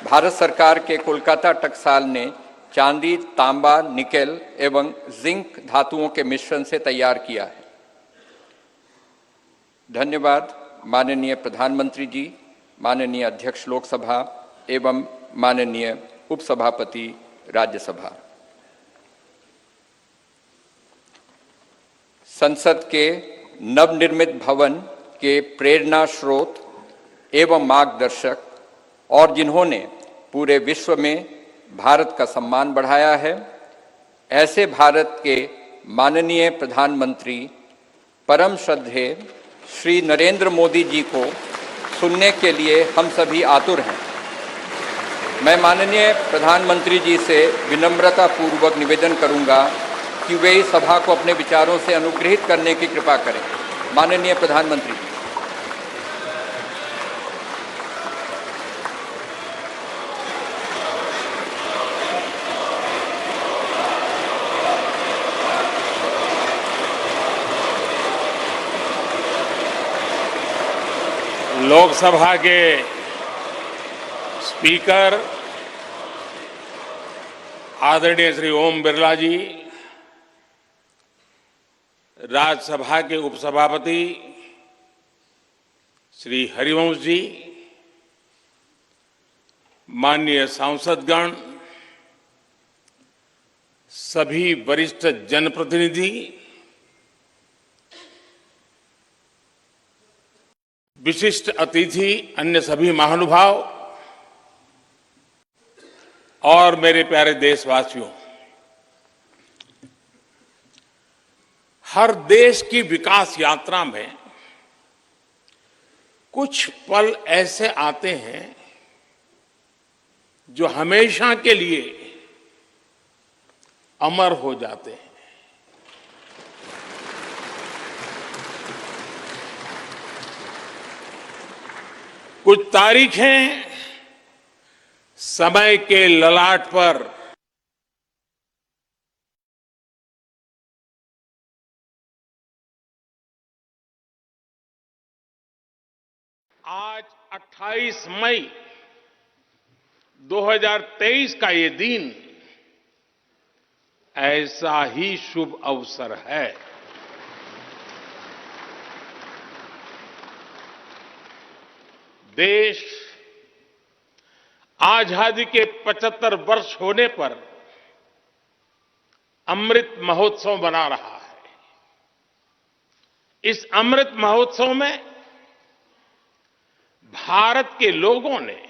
भारत सरकार के कोलकाता टकसाल ने चांदी, तांबा, निकेल एवं जिंक धातुओं के मिश्रण से तैयार किया है। धन्यवाद माननीय प्रधानमंत्री जी, माननीय अध्यक्ष लोकसभा एवं माननीय उपसभापति राज्यसभा। संसद के नवनिर्मित भवन के प्रेरणा स्रोत एवं मार्गदर्शक और जिन्होंने पूरे विश्व में भारत का सम्मान बढ़ाया है, ऐसे भारत के माननीय प्रधानमंत्री परम श्रद्धेय श्री नरेंद्र मोदी जी को सुनने के लिए हम सभी आतुर हैं। मैं माननीय प्रधानमंत्री जी से विनम्रता पूर्वक निवेदन करूंगा कि वे इस सभा को अपने विचारों से अनुग्रहित करने की कृपा करें। माननीय प्रधानमंत्री जी। लोकसभा के स्पीकर आदरणीय श्री ओम बिरला जी, राज्यसभा के उपसभापति श्री हरिवंश जी, माननीय सांसदगण, सभी वरिष्ठ जनप्रतिनिधि, विशिष्ट अतिथि, अन्य सभी महानुभाव और मेरे प्यारे देशवासियों, हर देश की विकास यात्रा में कुछ पल ऐसे आते हैं जो हमेशा के लिए अमर हो जाते हैं। कुछ तारीखें समय के ललाट पर आज 28 मई 2023 का ये दिन ऐसा ही शुभ अवसर है। देश आजादी के 75 वर्ष होने पर अमृत महोत्सव मना रहा है। इस अमृत महोत्सव में भारत के लोगों ने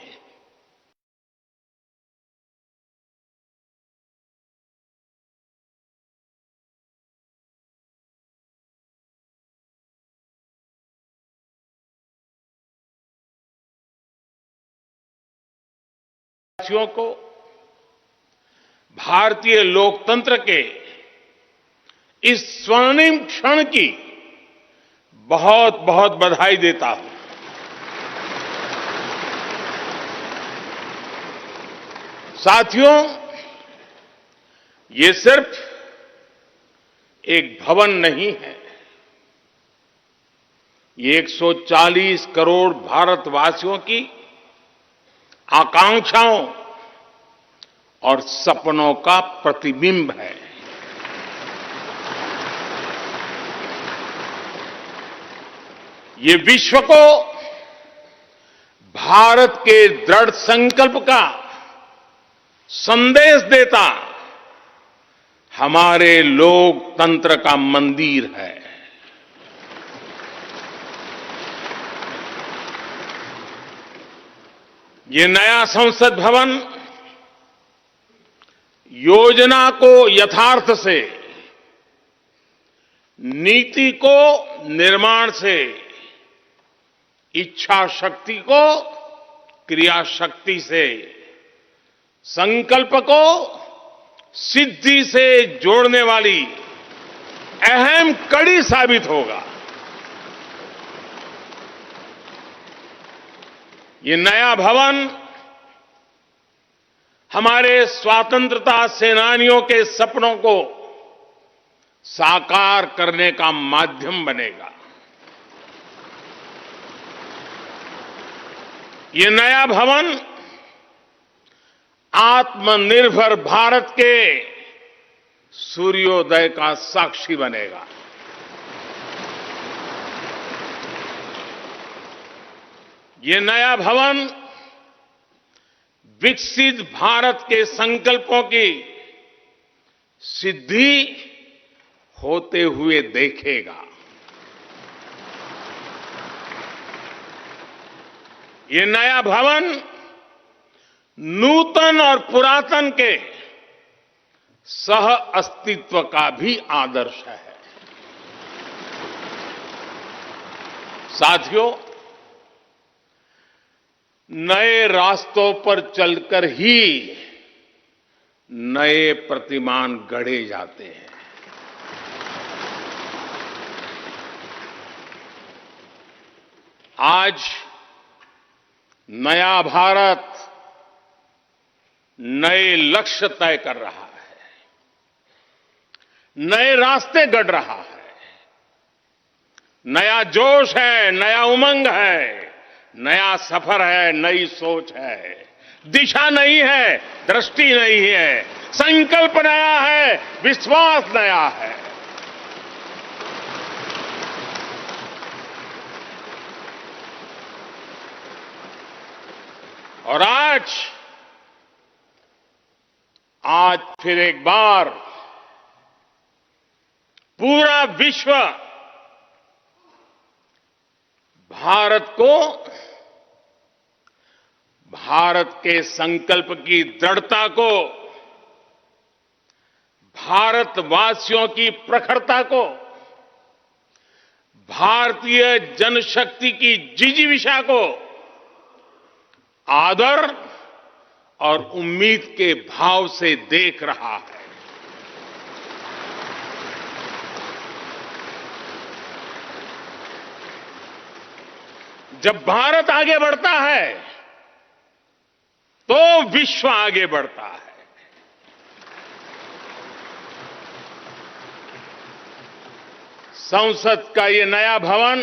को भारतीय लोकतंत्र के इस स्वर्णिम क्षण की बहुत बहुत बधाई देता हूं। साथियों, ये सिर्फ एक भवन नहीं है, ये 140 करोड़ भारतवासियों की आकांक्षाओं और सपनों का प्रतिबिंब है। ये विश्व को भारत के दृढ़ संकल्प का संदेश देता हमारे लोकतंत्र का मंदिर है। ये नया संसद भवन योजना को यथार्थ से, नीति को निर्माण से, इच्छा शक्ति को क्रिया शक्ति से, संकल्प को सिद्धि से जोड़ने वाली अहम कड़ी साबित होगा। ये नया भवन हमारे स्वतंत्रता सेनानियों के सपनों को साकार करने का माध्यम बनेगा। ये नया भवन आत्मनिर्भर भारत के सूर्योदय का साक्षी बनेगा। ये नया भवन विकसित भारत के संकल्पों की सिद्धि होते हुए देखेगा। ये नया भवन नूतन और पुरातन के सह अस्तित्व का भी आदर्श है। साथियों, नए रास्तों पर चलकर ही नए प्रतिमान गढ़े जाते हैं। आज नया भारत नए लक्ष्य तय कर रहा है, नए रास्ते गढ़ रहा है, नया जोश है, नया उमंग है, नया सफर है, नई सोच है, दिशा नई है, दृष्टि नई है, संकल्प नया है, विश्वास नया है। और आज फिर एक बार पूरा विश्व भारत को, भारत के संकल्प की दृढ़ता को, भारतवासियों की प्रखरता को, भारतीय जनशक्ति की जिजीविषा को आदर और उम्मीद के भाव से देख रहा है। जब भारत आगे बढ़ता है तो विश्व आगे बढ़ता है। संसद का ये नया भवन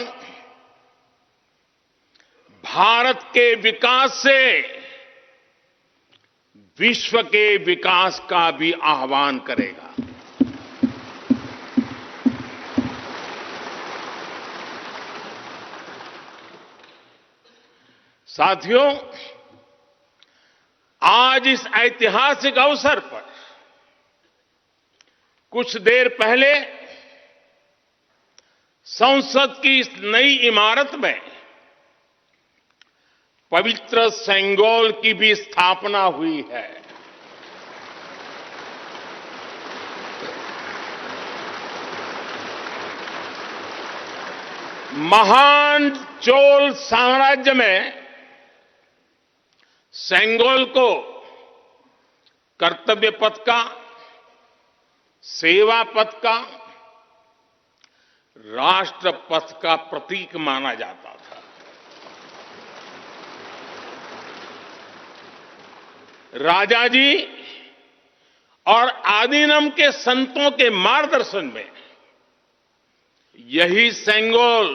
भारत के विकास से विश्व के विकास का भी आह्वान करेगा। साथियों, आज इस ऐतिहासिक अवसर पर कुछ देर पहले संसद की इस नई इमारत में पवित्र सेंगोल की भी स्थापना हुई है। महान चोल साम्राज्य में सेंगोल को कर्तव्य पथ का, सेवा पथ का, राष्ट्र पथ का प्रतीक माना जाता था। राजा जी और आदीनम के संतों के मार्गदर्शन में यही सेंगोल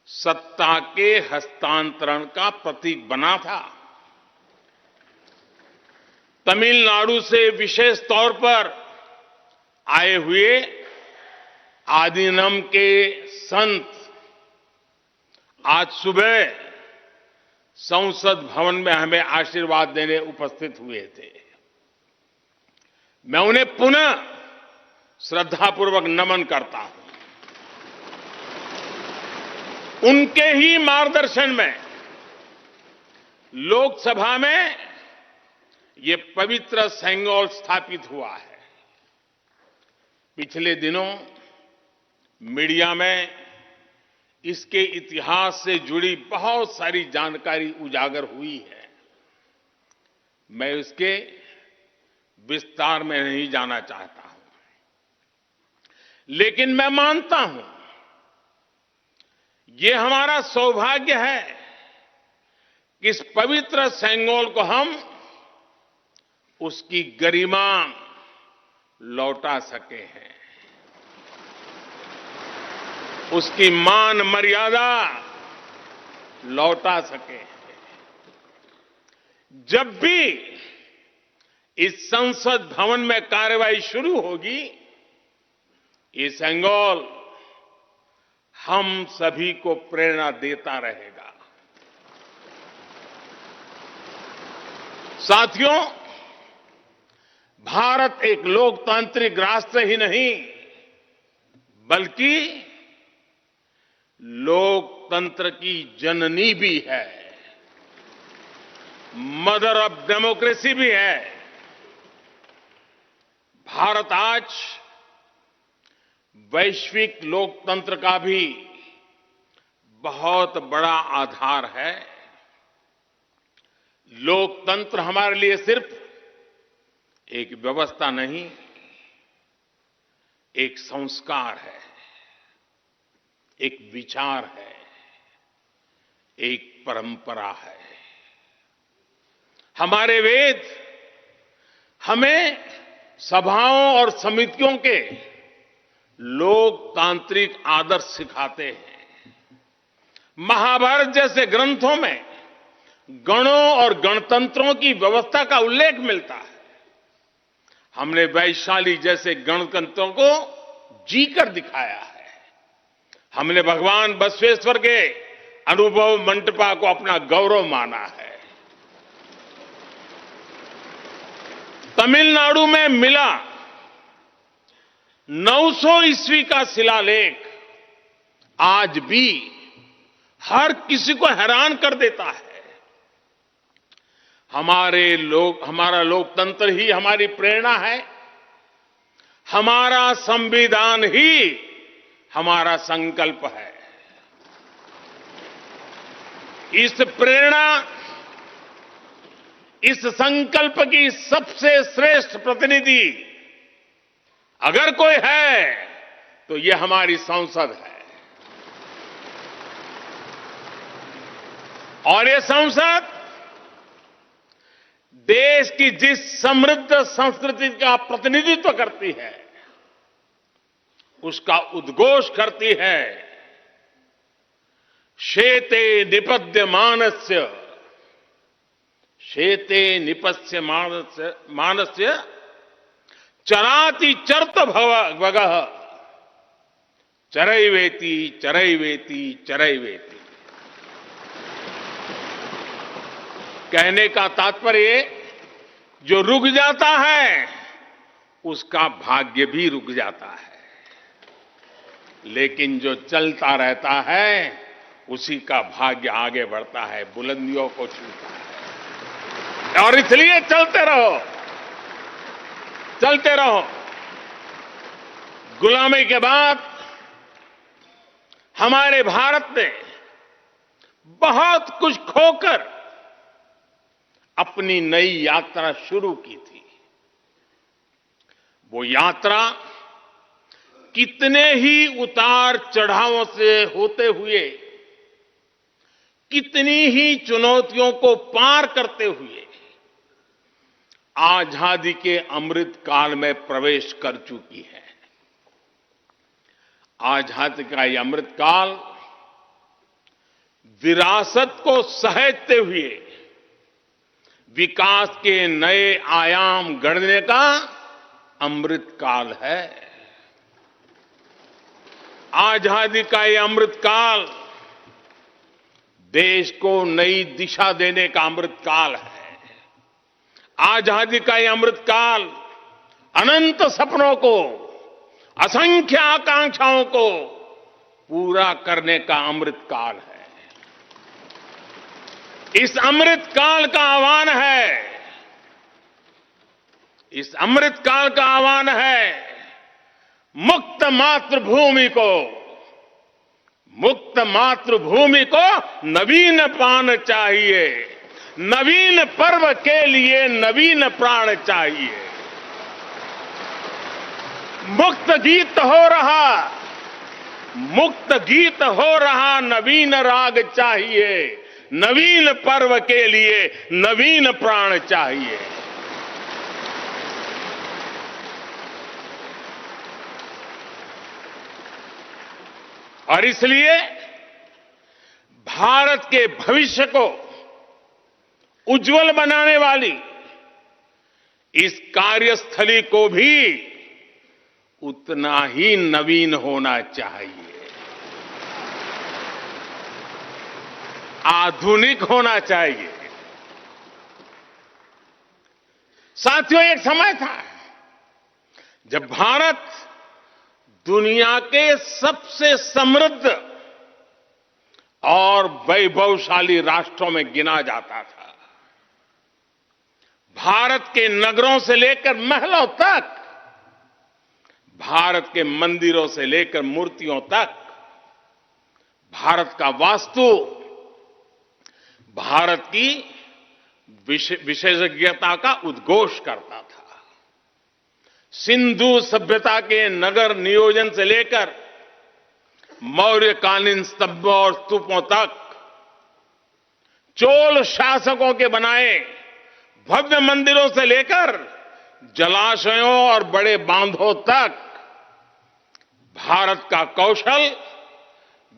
सत्ता के हस्तांतरण का प्रतीक बना था। तमिलनाडु से विशेष तौर पर आए हुए आदीनम के संत आज सुबह संसद भवन में हमें आशीर्वाद देने उपस्थित हुए थे। मैं उन्हें पुनः श्रद्धापूर्वक नमन करता हूं। उनके ही मार्गदर्शन में लोकसभा में ये पवित्र सेंगोल स्थापित हुआ है। पिछले दिनों मीडिया में इसके इतिहास से जुड़ी बहुत सारी जानकारी उजागर हुई है। मैं इसके विस्तार में नहीं जाना चाहता हूं, लेकिन मैं मानता हूं ये हमारा सौभाग्य है कि इस पवित्र सेंगोल को हम उसकी गरिमा लौटा सके हैं, उसकी मान मर्यादा लौटा सके हैं। जब भी इस संसद भवन में कार्यवाही शुरू होगी, ये सेंगोल हम सभी को प्रेरणा देता रहेगा। साथियों, भारत एक लोकतांत्रिक राष्ट्र ही नहीं बल्कि लोकतंत्र की जननी भी है, मदर ऑफ डेमोक्रेसी भी है। भारत आज वैश्विक लोकतंत्र का भी बहुत बड़ा आधार है। लोकतंत्र हमारे लिए सिर्फ एक व्यवस्था नहीं, एक संस्कार है, एक विचार है, एक परंपरा है। हमारे वेद हमें सभाओं और समितियों के लोकतांत्रिक आदर्श सिखाते हैं। महाभारत जैसे ग्रंथों में गणों और गणतंत्रों की व्यवस्था का उल्लेख मिलता है। हमने वैशाली जैसे गणतंत्रों को जीकर दिखाया है। हमने भगवान बसवेश्वर के अनुभव मंटपा को अपना गौरव माना है। तमिलनाडु में मिला 900 ईस्वी का शिलालेख आज भी हर किसी को हैरान कर देता है। हमारा लोकतंत्र ही हमारी प्रेरणा है। हमारा संविधान ही हमारा संकल्प है। इस प्रेरणा, इस संकल्प की सबसे श्रेष्ठ प्रतिनिधि अगर कोई है तो ये हमारी संसद है। और ये संसद देश की जिस समृद्ध संस्कृति का प्रतिनिधित्व करती है, उसका उद्घोष करती है। शेते निपद्यमानस्य, शेते निपस्य मानस्य चराति चर्त भगः, चरैवेति चरैवेति चरैवेति। कहने का तात्पर्य, जो रुक जाता है उसका भाग्य भी रुक जाता है, लेकिन जो चलता रहता है उसी का भाग्य आगे बढ़ता है, बुलंदियों को छूता है। और इसलिए चलते रहो, चलते रहो। गुलामी के बाद हमारे भारत ने बहुत कुछ खोकर अपनी नई यात्रा शुरू की थी। वो यात्रा कितने ही उतार चढ़ावों से होते हुए, कितनी ही चुनौतियों को पार करते हुए आजादी के अमृत काल में प्रवेश कर चुकी है। आजादी का ये अमृत काल विरासत को सहेजते हुए विकास के नए आयाम गढ़ने का अमृत काल है। आजादी का ये अमृत काल देश को नई दिशा देने का अमृत काल है। आजादी का ये अमृत काल अनंत सपनों को, असंख्य आकांक्षाओं को पूरा करने का अमृत काल है। इस अमृत काल का आह्वान है, इस अमृत काल का आह्वान है मुक्त मातृभूमि को, मुक्त मातृभूमि को नवीन प्राण चाहिए, नवीन पर्व के लिए नवीन प्राण चाहिए। मुक्त गीत हो रहा, मुक्त गीत हो रहा नवीन राग चाहिए, नवीन पर्व के लिए नवीन प्राण चाहिए। और इसलिए भारत के भविष्य को उज्जवल बनाने वाली इस कार्यस्थली को भी उतना ही नवीन होना चाहिए, आधुनिक होना चाहिए। साथियों, एक समय था जब भारत दुनिया के सबसे समृद्ध और वैभवशाली राष्ट्रों में गिना जाता था। भारत के नगरों से लेकर महलों तक, भारत के मंदिरों से लेकर मूर्तियों तक, भारत का वास्तु भारत की विशेषज्ञता का उद्घोष करता था। सिंधु सभ्यता के नगर नियोजन से लेकर मौर्यकालीन स्तंभों और स्तूपों तक, चोल शासकों के बनाए भव्य मंदिरों से लेकर जलाशयों और बड़े बांधों तक भारत का कौशल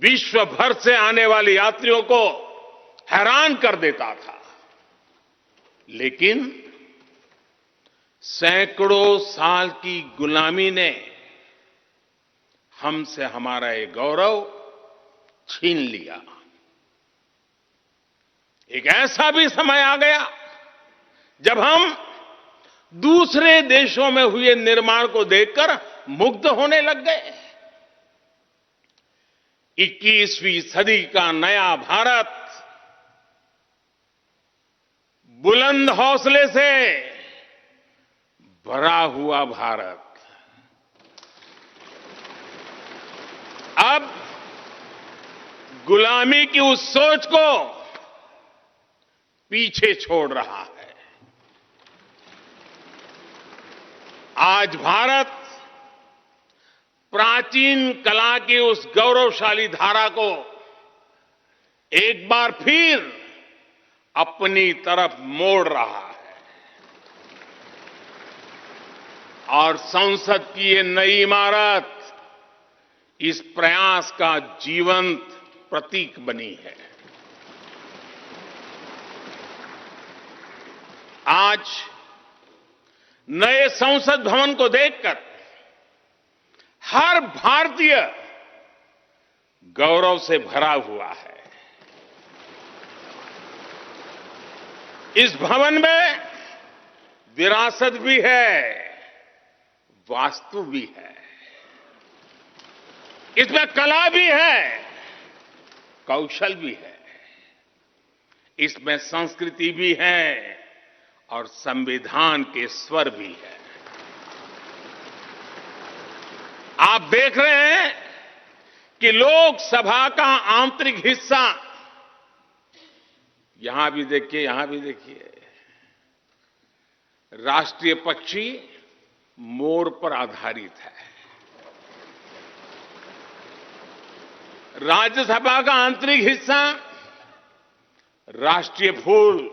विश्व भर से आने वाले यात्रियों को हैरान कर देता था। लेकिन सैकड़ों साल की गुलामी ने हमसे हमारा ये गौरव छीन लिया। एक ऐसा भी समय आ गया जब हम दूसरे देशों में हुए निर्माण को देखकर मुग्ध होने लग गए। 21वीं सदी का नया भारत बुलंद हौसले से भरा हुआ भारत अब गुलामी की उस सोच को पीछे छोड़ रहा है। आज भारत प्राचीन कला की उस गौरवशाली धारा को एक बार फिर अपनी तरफ मोड़ रहा है और संसद की ये नई इमारत इस प्रयास का जीवंत प्रतीक बनी है। आज नए संसद भवन को देखकर हर भारतीय गौरव से भरा हुआ है। इस भवन में विरासत भी है, वास्तु भी है, इसमें कला भी है, कौशल भी है, इसमें संस्कृति भी है और संविधान के स्वर भी है। आप देख रहे हैं कि लोकसभा का आंतरिक हिस्सा, यहां भी देखिए, यहां भी देखिए, राष्ट्रीय पक्षी मोर पर आधारित है। राज्यसभा का आंतरिक हिस्सा राष्ट्रीय फूल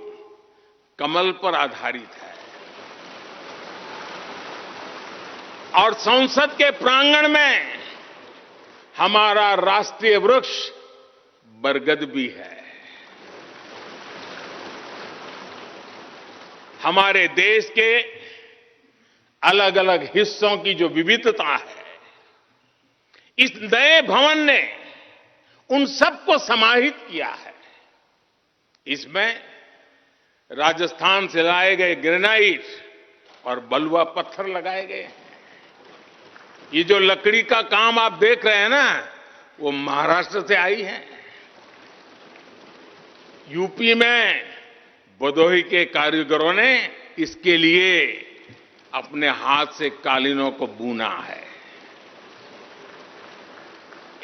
कमल पर आधारित है और संसद के प्रांगण में हमारा राष्ट्रीय वृक्ष बरगद भी है। हमारे देश के अलग अलग हिस्सों की जो विविधता है, इस नए भवन ने उन सबको समाहित किया है। इसमें राजस्थान से लाए गए ग्रेनाइट और बलुआ पत्थर लगाए गए हैं। ये जो लकड़ी का काम आप देख रहे हैं ना, वो महाराष्ट्र से आई है। यूपी में भदोही के कारीगरों ने इसके लिए अपने हाथ से कालीनों को बुना है।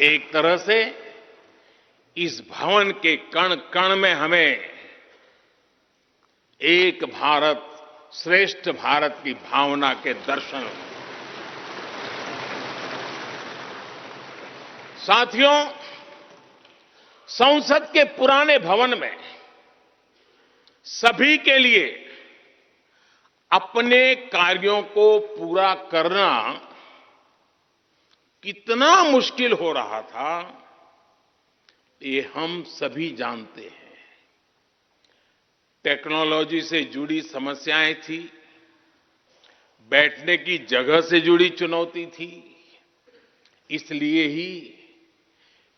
एक तरह से इस भवन के कण कण में हमें एक भारत श्रेष्ठ भारत की भावना के दर्शन। साथियों, संसद के पुराने भवन में सभी के लिए अपने कार्यों को पूरा करना कितना मुश्किल हो रहा था, ये हम सभी जानते हैं। टेक्नोलॉजी से जुड़ी समस्याएं थी, बैठने की जगह से जुड़ी चुनौती थी। इसलिए ही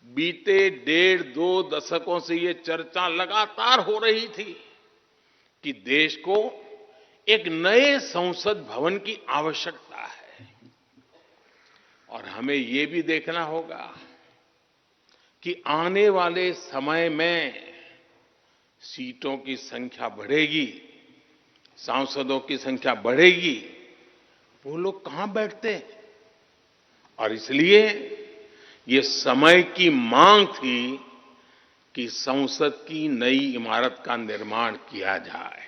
बीते 1.5-2 दशकों से ये चर्चा लगातार हो रही थी कि देश को एक नए संसद भवन की आवश्यकता है। और हमें ये भी देखना होगा कि आने वाले समय में सीटों की संख्या बढ़ेगी, सांसदों की संख्या बढ़ेगी, वो लोग कहां बैठते हैं? और इसलिए ये समय की मांग थी कि संसद की नई इमारत का निर्माण किया जाए।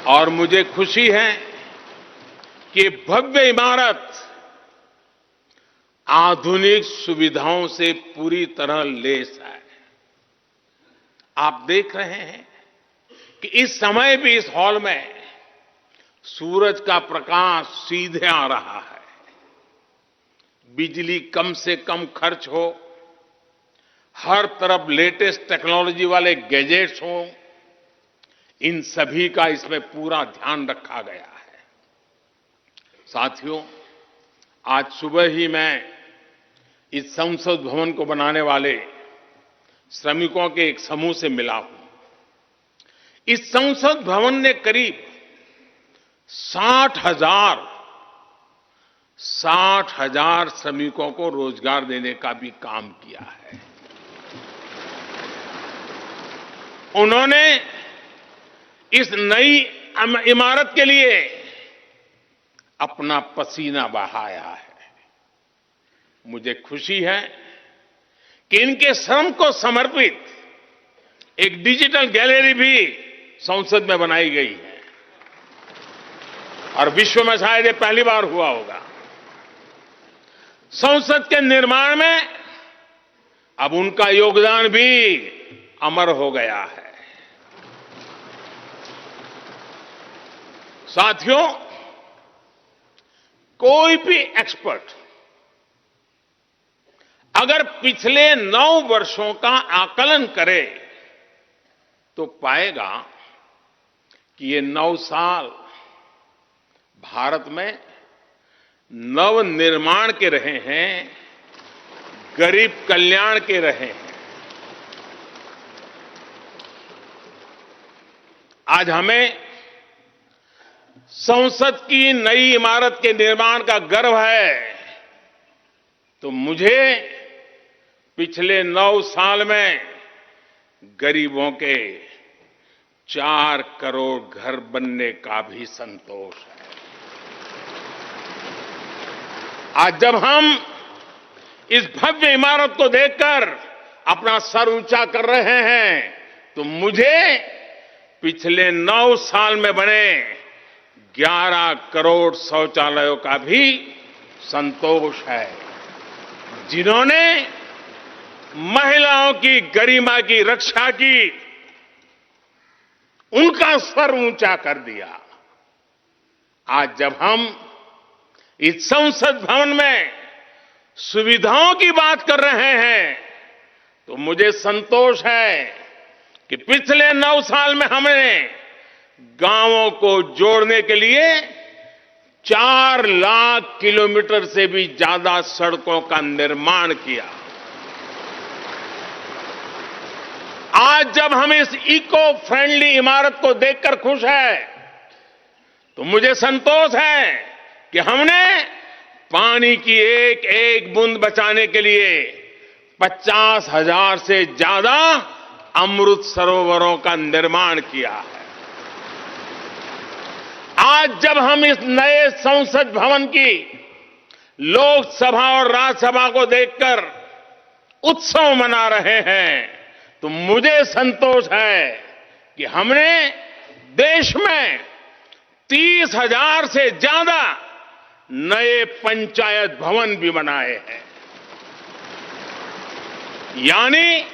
और मुझे खुशी है कि भव्य इमारत आधुनिक सुविधाओं से पूरी तरह लैस है। आप देख रहे हैं कि इस समय भी इस हॉल में सूरज का प्रकाश सीधे आ रहा है। बिजली कम से कम खर्च हो, हर तरफ लेटेस्ट टेक्नोलॉजी वाले गैजेट्स हों, इन सभी का इसमें पूरा ध्यान रखा गया है। साथियों, आज सुबह ही मैं इस संसद भवन को बनाने वाले श्रमिकों के एक समूह से मिला हूं। इस संसद भवन ने करीब 60,000 श्रमिकों को रोजगार देने का भी काम किया है। उन्होंने इस नई इमारत के लिए अपना पसीना बहाया है। मुझे खुशी है कि इनके श्रम को समर्पित एक डिजिटल गैलरी भी संसद में बनाई गई है और विश्व में शायद ये पहली बार हुआ होगा। संसद के निर्माण में अब उनका योगदान भी अमर हो गया है। साथियों, कोई भी एक्सपर्ट अगर पिछले 9 वर्षों का आकलन करे तो पाएगा कि ये 9 साल भारत में नव निर्माण के रहे हैं, गरीब कल्याण के रहे हैं। आज हमें संसद की नई इमारत के निर्माण का गर्व है, तो मुझे पिछले 9 साल में गरीबों के 4 करोड़ घर बनने का भी संतोष है। आज जब हम इस भव्य इमारत को देखकर अपना सर ऊंचा कर रहे हैं, तो मुझे पिछले 9 साल में बने 11 करोड़ शौचालयों का भी संतोष है, जिन्होंने महिलाओं की गरिमा की रक्षा की, उनका स्तर ऊंचा कर दिया। आज जब हम इस संसद भवन में सुविधाओं की बात कर रहे हैं तो मुझे संतोष है कि पिछले 9 साल में हमने गांवों को जोड़ने के लिए 4 लाख किलोमीटर से भी ज्यादा सड़कों का निर्माण किया। आज जब हम इस इको फ्रेंडली इमारत को देखकर खुश हैं, तो मुझे संतोष है कि हमने पानी की एक एक बूंद बचाने के लिए 50,000 से ज्यादा अमृत सरोवरों का निर्माण किया है। आज जब हम इस नए संसद भवन की लोकसभा और राज्यसभा को देखकर उत्सव मना रहे हैं, तो मुझे संतोष है कि हमने देश में 30,000 से ज्यादा नए पंचायत भवन भी बनाए हैं। यानी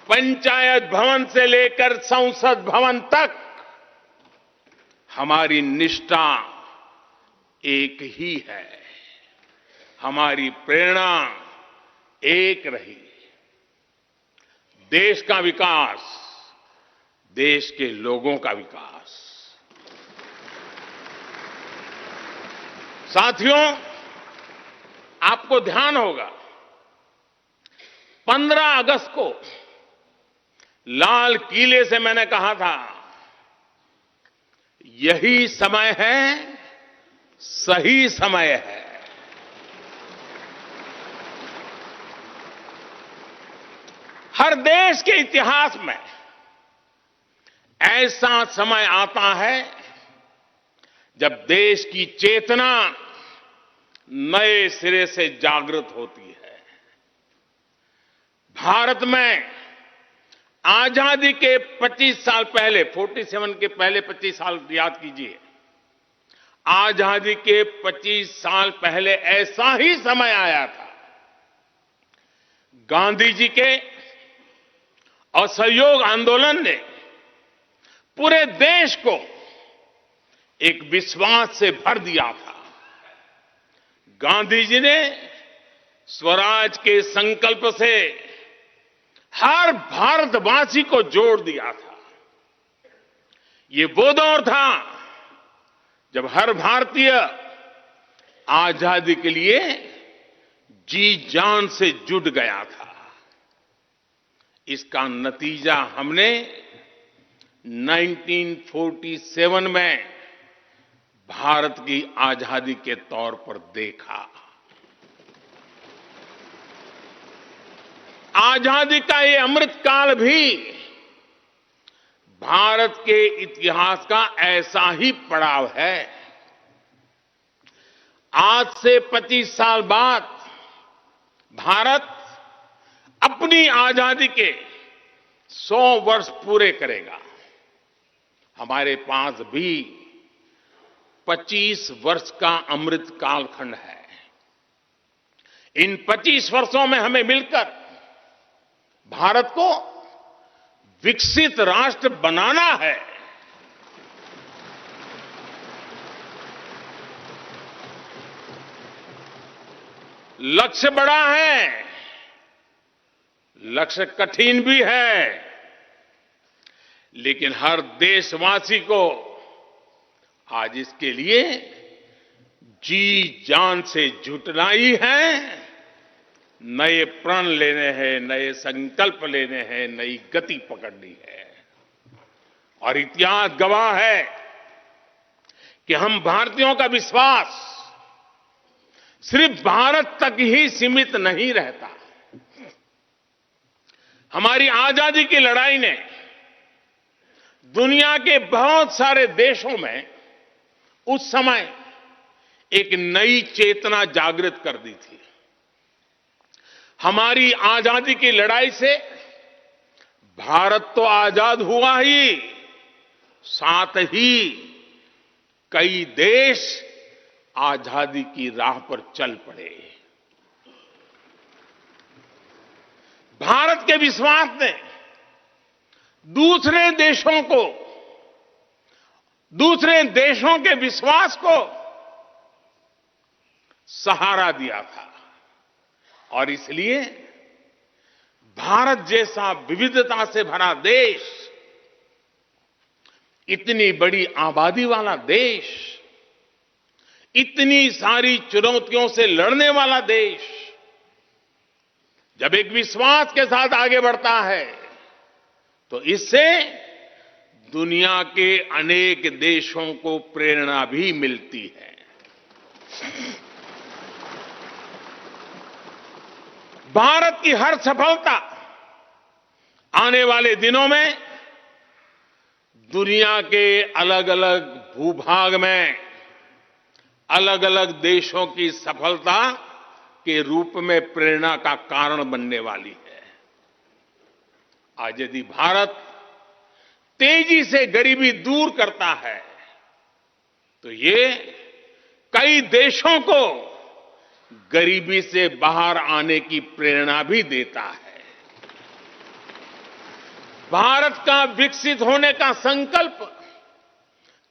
पंचायत भवन से लेकर संसद भवन तक हमारी निष्ठा एक ही है, हमारी प्रेरणा एक रही। देश का विकास, देश के लोगों का विकास। साथियों, आपको ध्यान होगा 15 अगस्त को लाल किले से मैंने कहा था, यही समय है, सही समय है। हर देश के इतिहास में ऐसा समय आता है जब देश की चेतना नए सिरे से जागृत होती है। भारत में आजादी के 25 साल पहले, 47 के पहले 25 साल याद कीजिए, आजादी के 25 साल पहले ऐसा ही समय आया था। गांधी जी के असहयोग आंदोलन ने पूरे देश को एक विश्वास से भर दिया था। गांधी जी ने स्वराज के संकल्प से हर भारतवासी को जोड़ दिया था। ये वो दौर था जब हर भारतीय आजादी के लिए जी जान से जुट गया था। इसका नतीजा हमने 1947 में भारत की आजादी के तौर पर देखा। आजादी का ये अमृत काल भी भारत के इतिहास का ऐसा ही पड़ाव है। आज से 25 साल बाद भारत अपनी आजादी के 100 वर्ष पूरे करेगा। हमारे पास भी 25 वर्ष का अमृत कालखंड है। इन 25 वर्षों में हमें मिलकर भारत को विकसित राष्ट्र बनाना है। लक्ष्य बड़ा है, लक्ष्य कठिन भी है, लेकिन हर देशवासी को आज इसके लिए जी जान से जुटना ही है। नए प्रण लेने हैं, नए संकल्प लेने हैं, नई गति पकड़नी है। और इतिहास गवाह है कि हम भारतीयों का विश्वास सिर्फ भारत तक ही सीमित नहीं रहता। हमारी आजादी की लड़ाई ने दुनिया के बहुत सारे देशों में उस समय एक नई चेतना जागृत कर दी थी। हमारी आजादी की लड़ाई से भारत तो आजाद हुआ ही, साथ ही कई देश आजादी की राह पर चल पड़े। भारत के विश्वास ने दूसरे देशों के विश्वास को सहारा दिया था और इसलिए भारत जैसा विविधता से भरा देश, इतनी बड़ी आबादी वाला देश, इतनी सारी चुनौतियों से लड़ने वाला देश जब एक विश्वास के साथ आगे बढ़ता है तो इससे दुनिया के अनेक देशों को प्रेरणा भी मिलती है। भारत की हर सफलता आने वाले दिनों में दुनिया के अलग अलग भूभाग में अलग अलग देशों की सफलता के रूप में प्रेरणा का कारण बनने वाली है। आज यदि भारत तेजी से गरीबी दूर करता है तो ये कई देशों को गरीबी से बाहर आने की प्रेरणा भी देता है। भारत का विकसित होने का संकल्प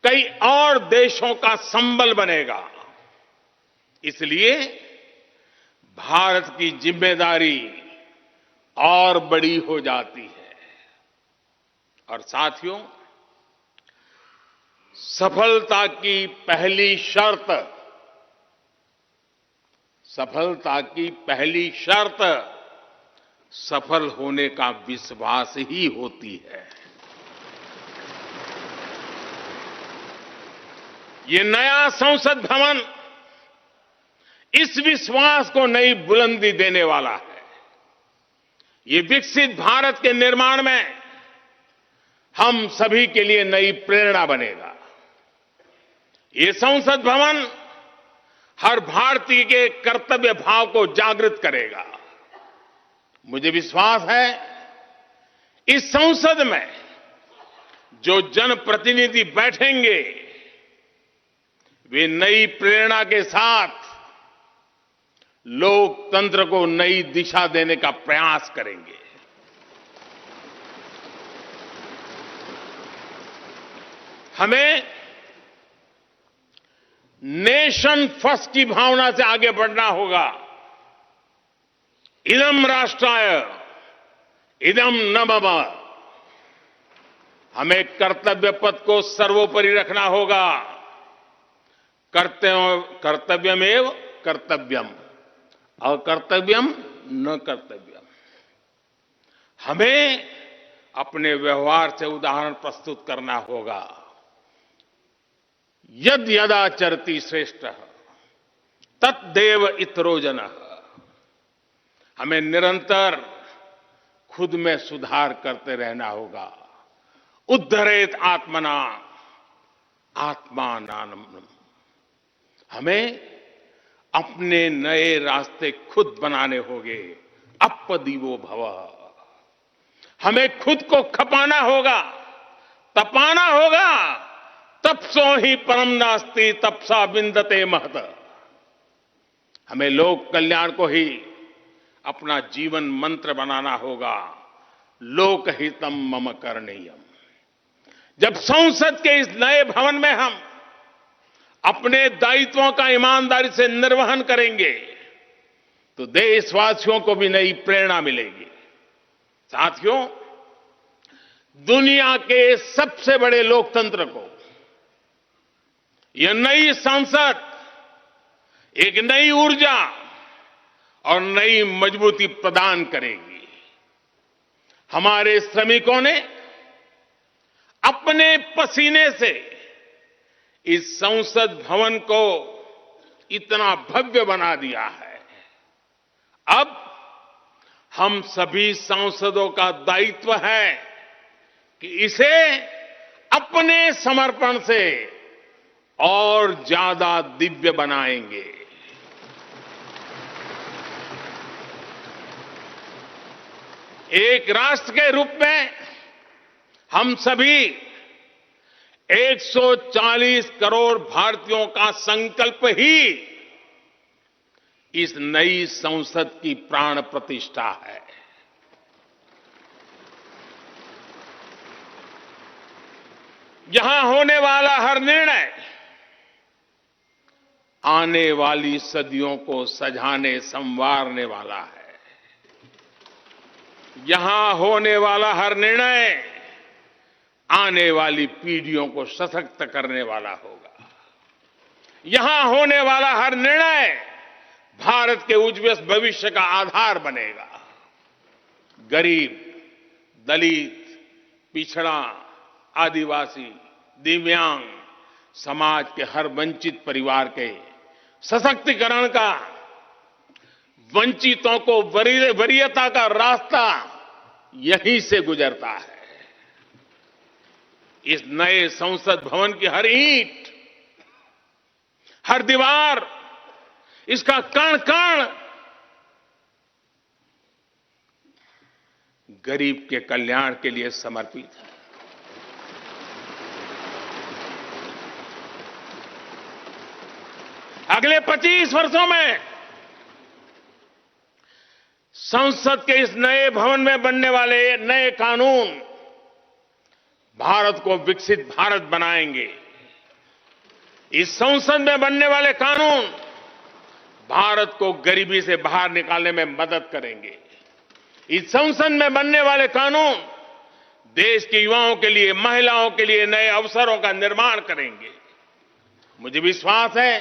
कई और देशों का संबल बनेगा। इसलिए भारत की जिम्मेदारी और बड़ी हो जाती है। और साथियों, सफलता की पहली शर्त सफल होने का विश्वास ही होती है। ये नया संसद भवन इस विश्वास को नई बुलंदी देने वाला है। ये विकसित भारत के निर्माण में हम सभी के लिए नई प्रेरणा बनेगा। ये संसद भवन हर भारतीय के कर्तव्य भाव को जागृत करेगा। मुझे विश्वास है इस संसद में जो जनप्रतिनिधि बैठेंगे वे नई प्रेरणा के साथ लोकतंत्र को नई दिशा देने का प्रयास करेंगे। हमें नेशन फर्स्ट की भावना से आगे बढ़ना होगा। इदम राष्ट्राय इदम न मम। हमें कर्तव्य पथ को सर्वोपरि रखना होगा। कर्तव्यमेव कर्तव्यम अकर्तव्यम न कर्तव्यम। हमें अपने व्यवहार से उदाहरण प्रस्तुत करना होगा। यद यदाचरति श्रेष्ठ तत्देव इतरो जनः। हमें निरंतर खुद में सुधार करते रहना होगा। उद्धरेत आत्मना आत्मानानम। हमें अपने नए रास्ते खुद बनाने होंगे। अपदीवो भव। हमें खुद को खपाना होगा, तपाना होगा। तपसो ही परम नास्ति तपसा विंदते महत। हमें लोक कल्याण को ही अपना जीवन मंत्र बनाना होगा। लोकहितम मम करणीयम। जब संसद के इस नए भवन में हम अपने दायित्वों का ईमानदारी से निर्वहन करेंगे तो देशवासियों को भी नई प्रेरणा मिलेगी। साथियों, दुनिया के सबसे बड़े लोकतंत्र को यह नई संसद एक नई ऊर्जा और नई मजबूती प्रदान करेगी। हमारे श्रमिकों ने अपने पसीने से इस संसद भवन को इतना भव्य बना दिया है। अब हम सभी सांसदों का दायित्व है कि इसे अपने समर्पण से और ज्यादा दिव्य बनाएंगे। एक राष्ट्र के रूप में हम सभी 140 करोड़ भारतीयों का संकल्प ही इस नई संसद की प्राण प्रतिष्ठा है। यहां होने वाला हर निर्णय आने वाली सदियों को सजाने संवारने वाला है। यहां होने वाला हर निर्णय आने वाली पीढ़ियों को सशक्त करने वाला होगा। यहां होने वाला हर निर्णय भारत के उज्ज्वल भविष्य का आधार बनेगा। गरीब, दलित, पिछड़ा, आदिवासी, दिव्यांग समाज के हर वंचित परिवार के सशक्तिकरण का, वंचितों को वरीयता का रास्ता यहीं से गुजरता है। इस नए संसद भवन की हर ईंट, हर दीवार, इसका कण कण गरीब के कल्याण के लिए समर्पित है। अगले 25 वर्षों में संसद के इस नए भवन में बनने वाले नए कानून भारत को विकसित भारत बनाएंगे। इस संसद में बनने वाले कानून भारत को गरीबी से बाहर निकालने में मदद करेंगे। इस संसद में बनने वाले कानून देश के युवाओं के लिए, महिलाओं के लिए नए अवसरों का निर्माण करेंगे। मुझे विश्वास है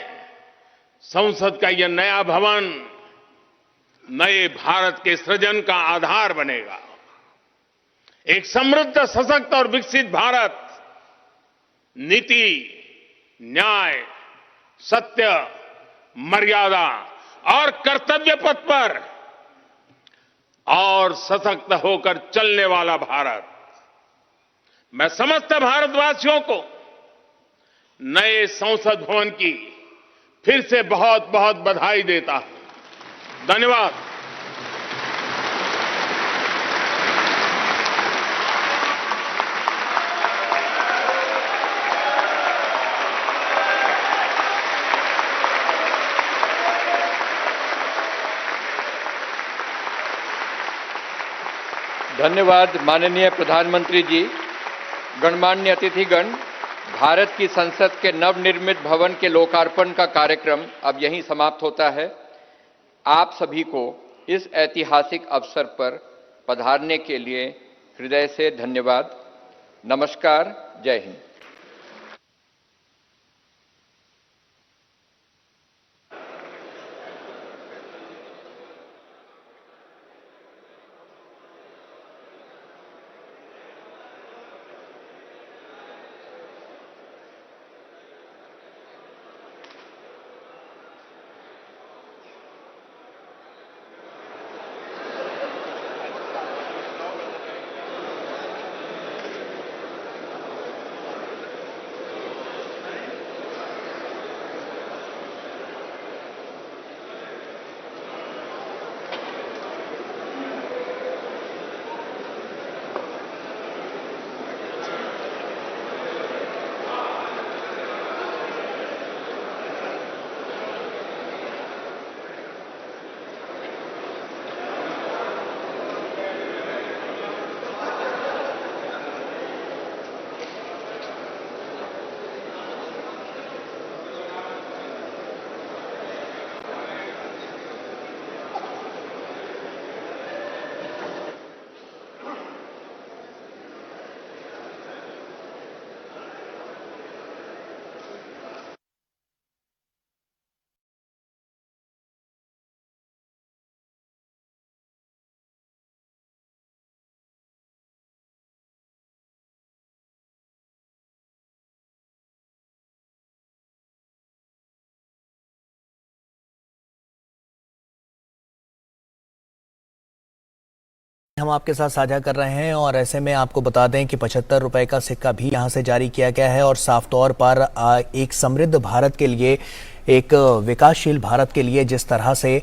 संसद का यह नया भवन नए भारत के सृजन का आधार बनेगा। एक समृद्ध, सशक्त और विकसित भारत नीति, न्याय, सत्य, मर्यादा और कर्तव्य पथ पर और सशक्त होकर चलने वाला भारत। मैं समस्त भारतवासियों को नए संसद भवन की फिर से बहुत बहुत बधाई देता हूं। धन्यवाद। धन्यवाद माननीय प्रधानमंत्री जी। गणमान्य अतिथिगण, भारत की संसद के नवनिर्मित भवन के लोकार्पण का कार्यक्रम अब यहीं समाप्त होता है। आप सभी को इस ऐतिहासिक अवसर पर पधारने के लिए हृदय से धन्यवाद। नमस्कार, जय हिंद। हम आपके साथ साझा कर रहे हैं और ऐसे में आपको बता दें कि 75 रुपए का सिक्का भी यहां से जारी किया गया है और साफ तौर पर एक समृद्ध भारत के लिए, एक विकासशील भारत के लिए जिस तरह से